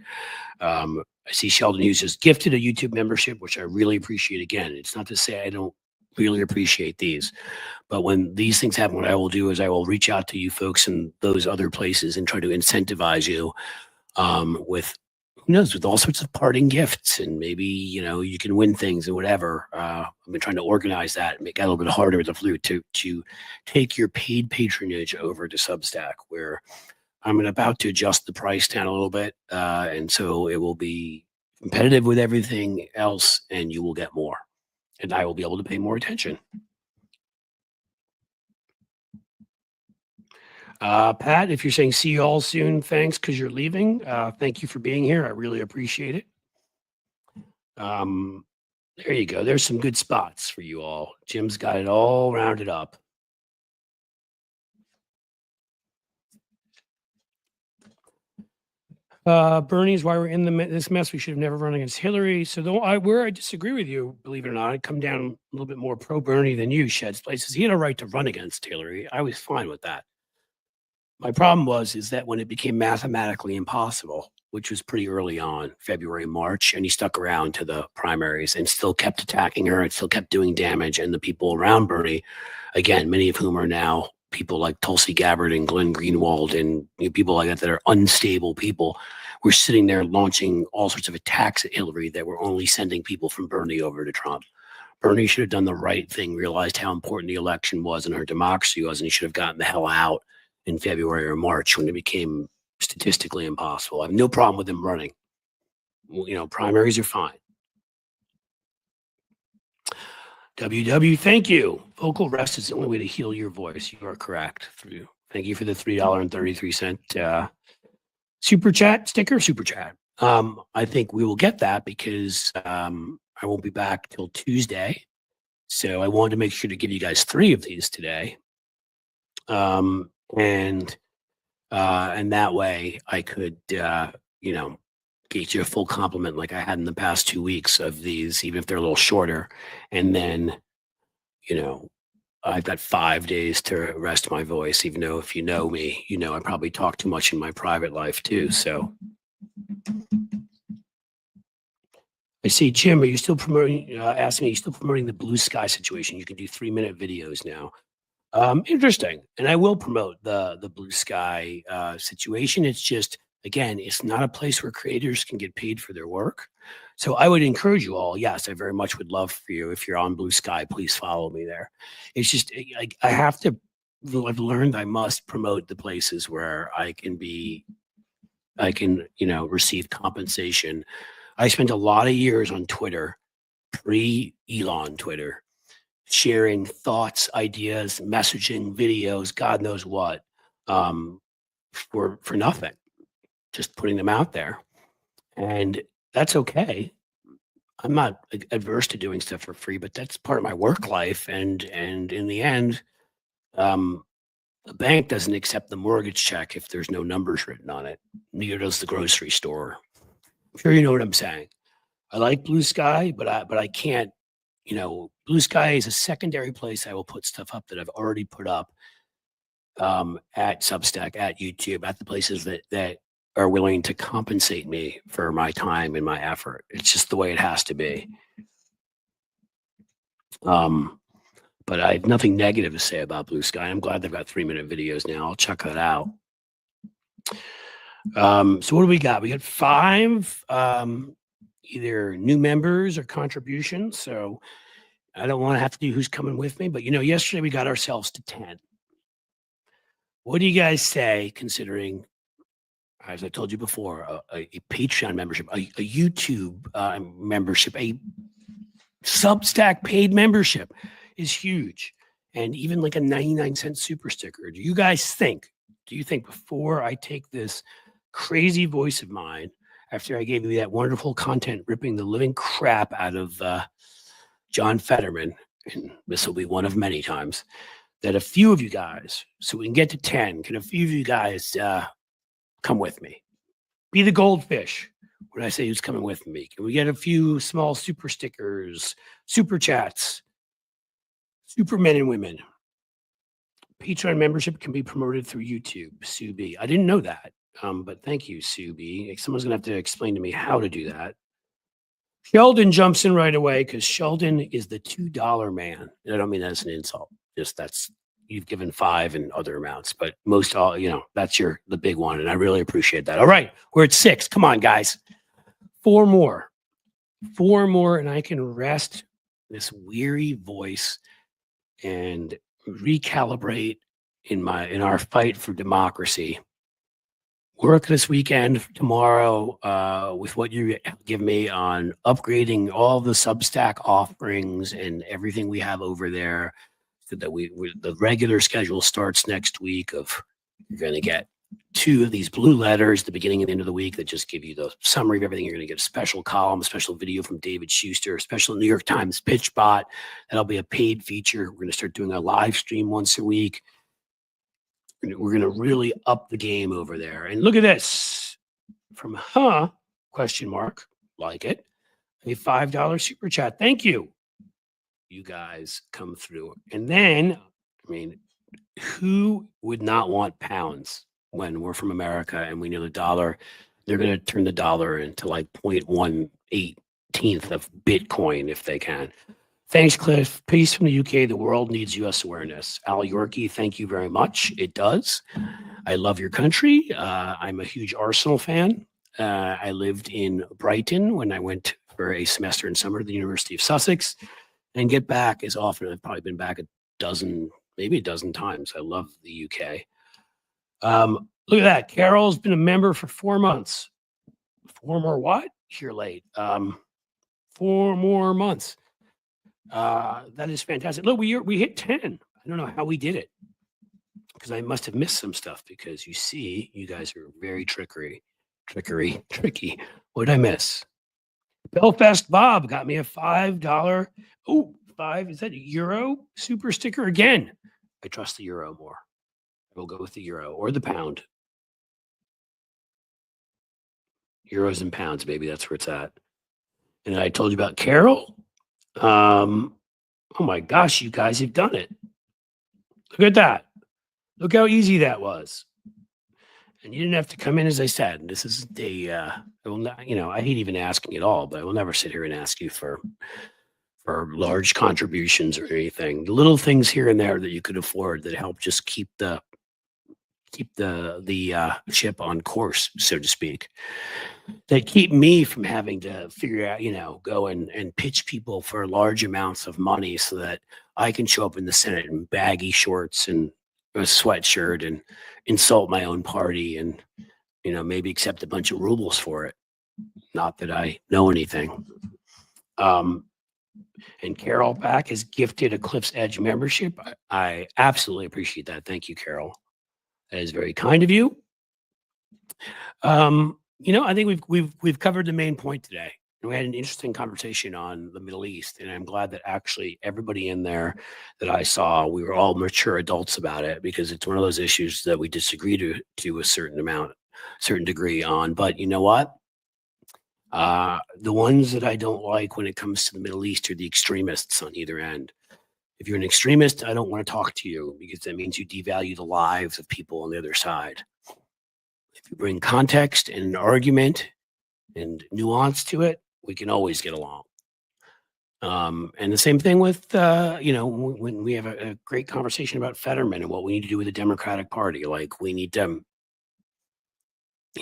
I see Sheldon Hughes just gifted a YouTube membership, which I really appreciate. Again, it's not to say I don't really appreciate these, but when these things happen, what I will do is I will reach out to you folks in those other places and try to incentivize you with, who knows, with all sorts of parting gifts, and maybe, you can win things or whatever. I've been trying to organize that and make it a little bit harder with the flu to take your paid patronage over to Substack, where I'm about to adjust the price down a little bit. And so it will be competitive with everything else, and you will get more, and I will be able to pay more attention. Pat, if you're saying see you all soon, thanks, because you're leaving. Thank you for being here. I really appreciate it. There you go. There's some good spots for you all. Jim's got it all rounded up. Bernie's why we're in this mess. We should have never run against Hillary. So where I disagree with you, believe it or not, I come down a little bit more pro Bernie than you, Sheds Places. He had a right to run against Hillary. I was fine with that. My problem is that when it became mathematically impossible, which was pretty early on, February, March, and he stuck around to the primaries and still kept attacking her and still kept doing damage. And the people around Bernie, again, many of whom are now people like Tulsi Gabbard and Glenn Greenwald and people like that are unstable people, were sitting there launching all sorts of attacks at Hillary that were only sending people from Bernie over to Trump. Bernie should have done the right thing, realized how important the election was and our democracy was, and he should have gotten the hell out in February or March when it became statistically impossible. I have no problem with him running. Primaries are fine. WW, thank you. Vocal rest is the only way to heal your voice. You are correct. Thank you for the $3.33 super chat. I think we will get that because I won't be back till Tuesday. So I wanted to make sure to give you guys 3 of these today. And that way I could, get you a full compliment like I had in the past 2 weeks of these, even if they're a little shorter. And then, I've got 5 days to rest my voice, even though if you know me, I probably talk too much in my private life too. So I see, Jim, are you still promoting, asking me, are you still promoting the Blue Sky situation? You can do 3-minute videos now. Interesting. And I will promote the Blue Sky situation. It's just, again, it's not a place where creators can get paid for their work. So I would encourage you all. Yes, I very much would love for you. If you're on Blue Sky, please follow me there. It's just, I have to, I've learned I must promote the places where I can receive compensation. I spent a lot of years on Twitter, pre-Elon Twitter, sharing thoughts, ideas, messaging, videos, God knows what, for nothing, just putting them out there. And that's okay. I'm not adverse to doing stuff for free, but that's part of my work life. And in the end, the bank doesn't accept the mortgage check if there's no numbers written on it. Neither does the grocery store. I'm sure you know what I'm saying. I like Blue Sky, but I can't. Blue Sky is a secondary place I will put stuff up that I've already put up, at Substack, at YouTube, at the places that are willing to compensate me for my time and my effort. It's just the way it has to be. But I have nothing negative to say about Blue Sky. I'm glad they've got 3-minute videos now. I'll check that out. So what do we got? We got 5 either new members or contributions. So I don't want to have to do who's coming with me, but yesterday we got ourselves to 10. What do you guys say, considering, as I told you before, a Patreon membership, a YouTube membership, a Substack paid membership is huge, and even like a 99-cent super sticker. Do you think before I take this crazy voice of mine, after I gave you that wonderful content ripping the living crap out of John Fetterman, and this will be one of many times, that a few of you guys, so we can get to 10, can a few of you guys come with me? Be the goldfish when I say who's coming with me. Can we get a few small super stickers, super chats, super men and women? Patreon membership can be promoted through YouTube, Sue B. I didn't know that, but thank you, Sue B. Someone's going to have to explain to me how to do that. Sheldon jumps in right away because Sheldon is the $2 man. And I don't mean that as an insult. Just you've given 5 and other amounts, but most all, that's the big one. And I really appreciate that. All right, we're at 6. Come on, guys. 4 more, and I can rest this weary voice and recalibrate in our fight for democracy. Work this weekend, tomorrow, with what you give me on upgrading all the Substack offerings and everything we have over there, so that the regular schedule starts next week. You're going to get 2 of these blue letters at the beginning and end of the week that just give you the summary of everything. You're going to get a special column, a special video from David Schuster, a special New York Times pitch bot. That'll be a paid feature. We're going to start doing a live stream once a week. We're going to really up the game over there. And look at this from question mark, like it, a $5 super chat. Thank you. You guys come through. And then, who would not want pounds when we're from America and we know the dollar? They're going to turn the dollar into like 0.18th of Bitcoin if they can. Thanks, Cliff. Peace from the UK. The world needs U.S. awareness. Al Yorkie, thank you very much. It does. I love your country. I'm a huge Arsenal fan. I lived in Brighton when I went for a semester in summer at the University of Sussex, and get back as often. I've probably been back maybe a dozen times. I love the UK. Look at that. Carol's been a member for 4 months. 4 more what? You're late. 4 more months. That is fantastic. Look, we hit 10. I don't know how we did it, because I must have missed some stuff, because you guys are very tricky. What did I miss? Belfast Bob got me a $5. Oh, 5, is that a euro super sticker again? I trust the euro more. I will go with the euro or the pound. Euros and pounds, baby. That's where it's at. And I told you about Carol. Oh my gosh, you guys have done it. Look at that. Look how easy that was. And you didn't have to come in, as I said. And this is I will not, I hate even asking at all, but I will never sit here and ask you for large contributions or anything. The little things here and there that you could afford that help just keep the ship on course, so to speak, that keep me from having to figure out, go and pitch people for large amounts of money so that I can show up in the Senate in baggy shorts and a sweatshirt and insult my own party and, maybe accept a bunch of rubles for it. Not that I know anything. And Carol back has gifted a Cliff's Edge membership. I absolutely appreciate that. Thank you, Carol. That is very kind of you. I think we've covered the main point today. And we had an interesting conversation on the Middle East, and I'm glad that actually everybody in there that I saw, we were all mature adults about it, because it's one of those issues that we disagree to a certain degree on. But you know what? The ones that I don't like when it comes to the Middle East are the extremists on either end. If you're an extremist, I don't want to talk to you, because that means you devalue the lives of people on the other side. If you bring context and an argument and nuance to it, we can always get along. And the same thing with, when we have a great conversation about Fetterman and what we need to do with the Democratic Party. Like, we need to,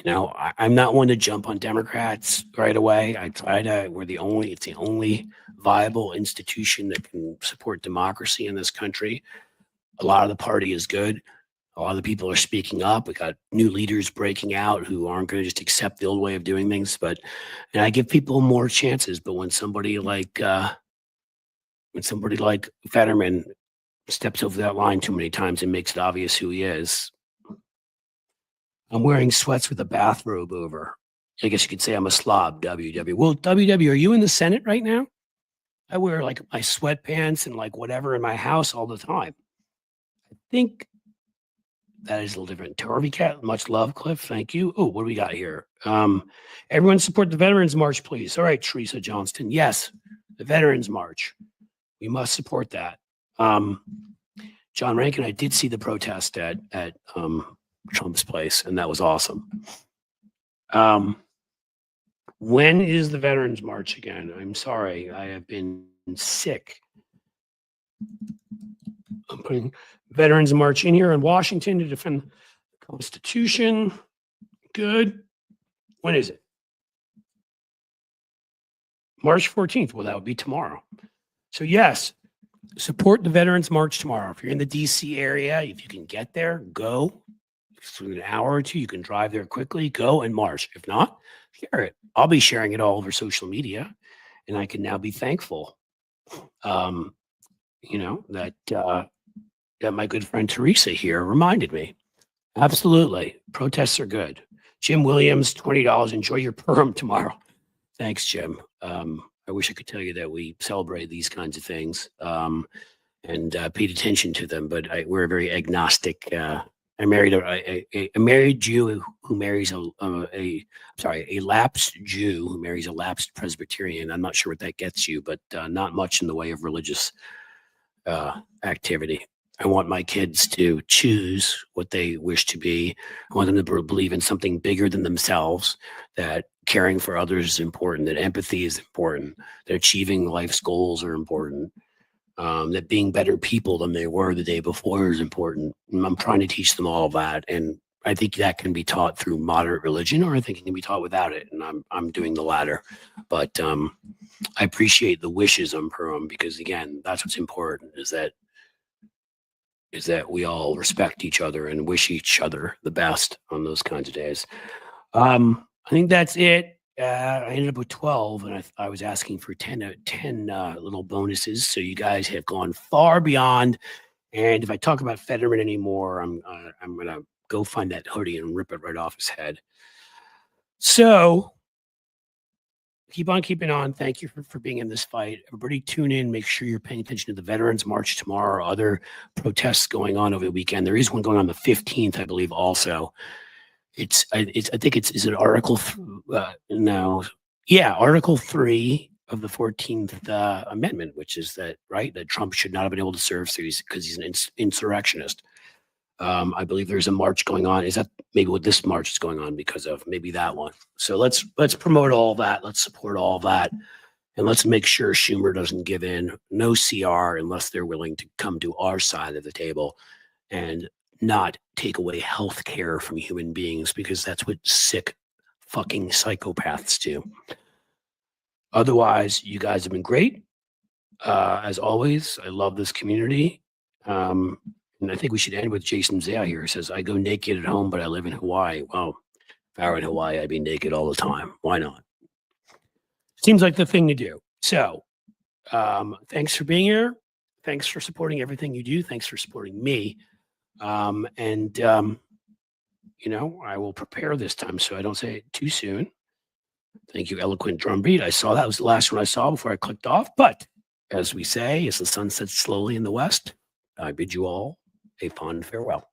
I'm not one to jump on Democrats right away. It's the only viable institution that can support democracy in this country. A lot of the party is good. A lot of the people are speaking up. We got new leaders breaking out who aren't going to just accept the old way of doing things. And I give people more chances. But when somebody like Fetterman steps over that line too many times and makes it obvious who he is, I'm wearing sweats with a bathrobe over. I guess you could say I'm a slob. WW. Well, WW, are you in the Senate right now? I wear like my sweatpants and like whatever in my house all the time. I think that is a little different. Torvy Cat, much love, Cliff. Thank you. Oh, what do we got here? Everyone support the Veterans March, please. All right, Teresa Johnston. Yes, the Veterans March. We must support that. John Rankin, I did see the protest at Trump's place, and that was awesome. When is the Veterans March again? I'm sorry, I have been sick. I'm putting Veterans March in here in Washington to defend the Constitution. Good. When is it? March 14th. Well, that would be tomorrow. So yes, support the Veterans March tomorrow. If you're in the DC area, if you can get there, go. For an hour or two, you can drive there quickly, go and march. If not, share it. I'll be sharing it all over social media, and I can now be thankful, that my good friend Teresa here reminded me. Absolutely. Protests are good. Jim Williams, $20. Enjoy your perm tomorrow. Thanks, Jim. I wish I could tell you that we celebrate these kinds of things and paid attention to them, but we're very agnostic. I married a married Jew who marries a lapsed Jew who marries a lapsed Presbyterian. I'm not sure what that gets you, but not much in the way of religious activity. I want my kids to choose what they wish to be. I want them to believe in something bigger than themselves, that caring for others is important, that empathy is important, that achieving life's goals are important, that being better people than they were the day before is important. And I'm trying to teach them all of that. And I think that can be taught through moderate religion, or I think it can be taught without it. And I'm doing the latter. But I appreciate the wishes on Purim, because again, that's what's important, is that we all respect each other and wish each other the best on those kinds of days. I think that's it. I ended up with 12, and I was asking for 10 little bonuses. So you guys have gone far beyond. And if I talk about Fetterman anymore, I'm going to go find that hoodie and rip it right off his head. So keep on keeping on. Thank you for being in this fight. Everybody tune in. Make sure you're paying attention to the Veterans March tomorrow, other protests going on over the weekend. There is one going on the 15th, I believe, also. I think it's is it Article no. Yeah, Article 3 of the 14th Amendment, which is that Trump should not have been able to serve because he's an insurrectionist. I believe there's a march going on. Is that maybe what this march is going on because of? Maybe that one. So let's promote all that. Let's support all that. And let's make sure Schumer doesn't give in. No CR unless they're willing to come to our side of the table and not take away health care from human beings, because that's what sick fucking psychopaths do. Otherwise, you guys have been great. As always, I love this community. And I think we should end with Jason Zaya here. He says, I go naked at home, but I live in Hawaii. Well, if I were in Hawaii, I'd be naked all the time. Why not? Seems like the thing to do. So Thanks for being here. Thanks for supporting everything you do. Thanks for supporting me. You know, I will prepare this time so I don't say it too soon. Thank you, eloquent drum beat. I saw that was the last one I saw before I clicked off. But as we say, as the sun sets slowly in the west, I bid you all a fond farewell.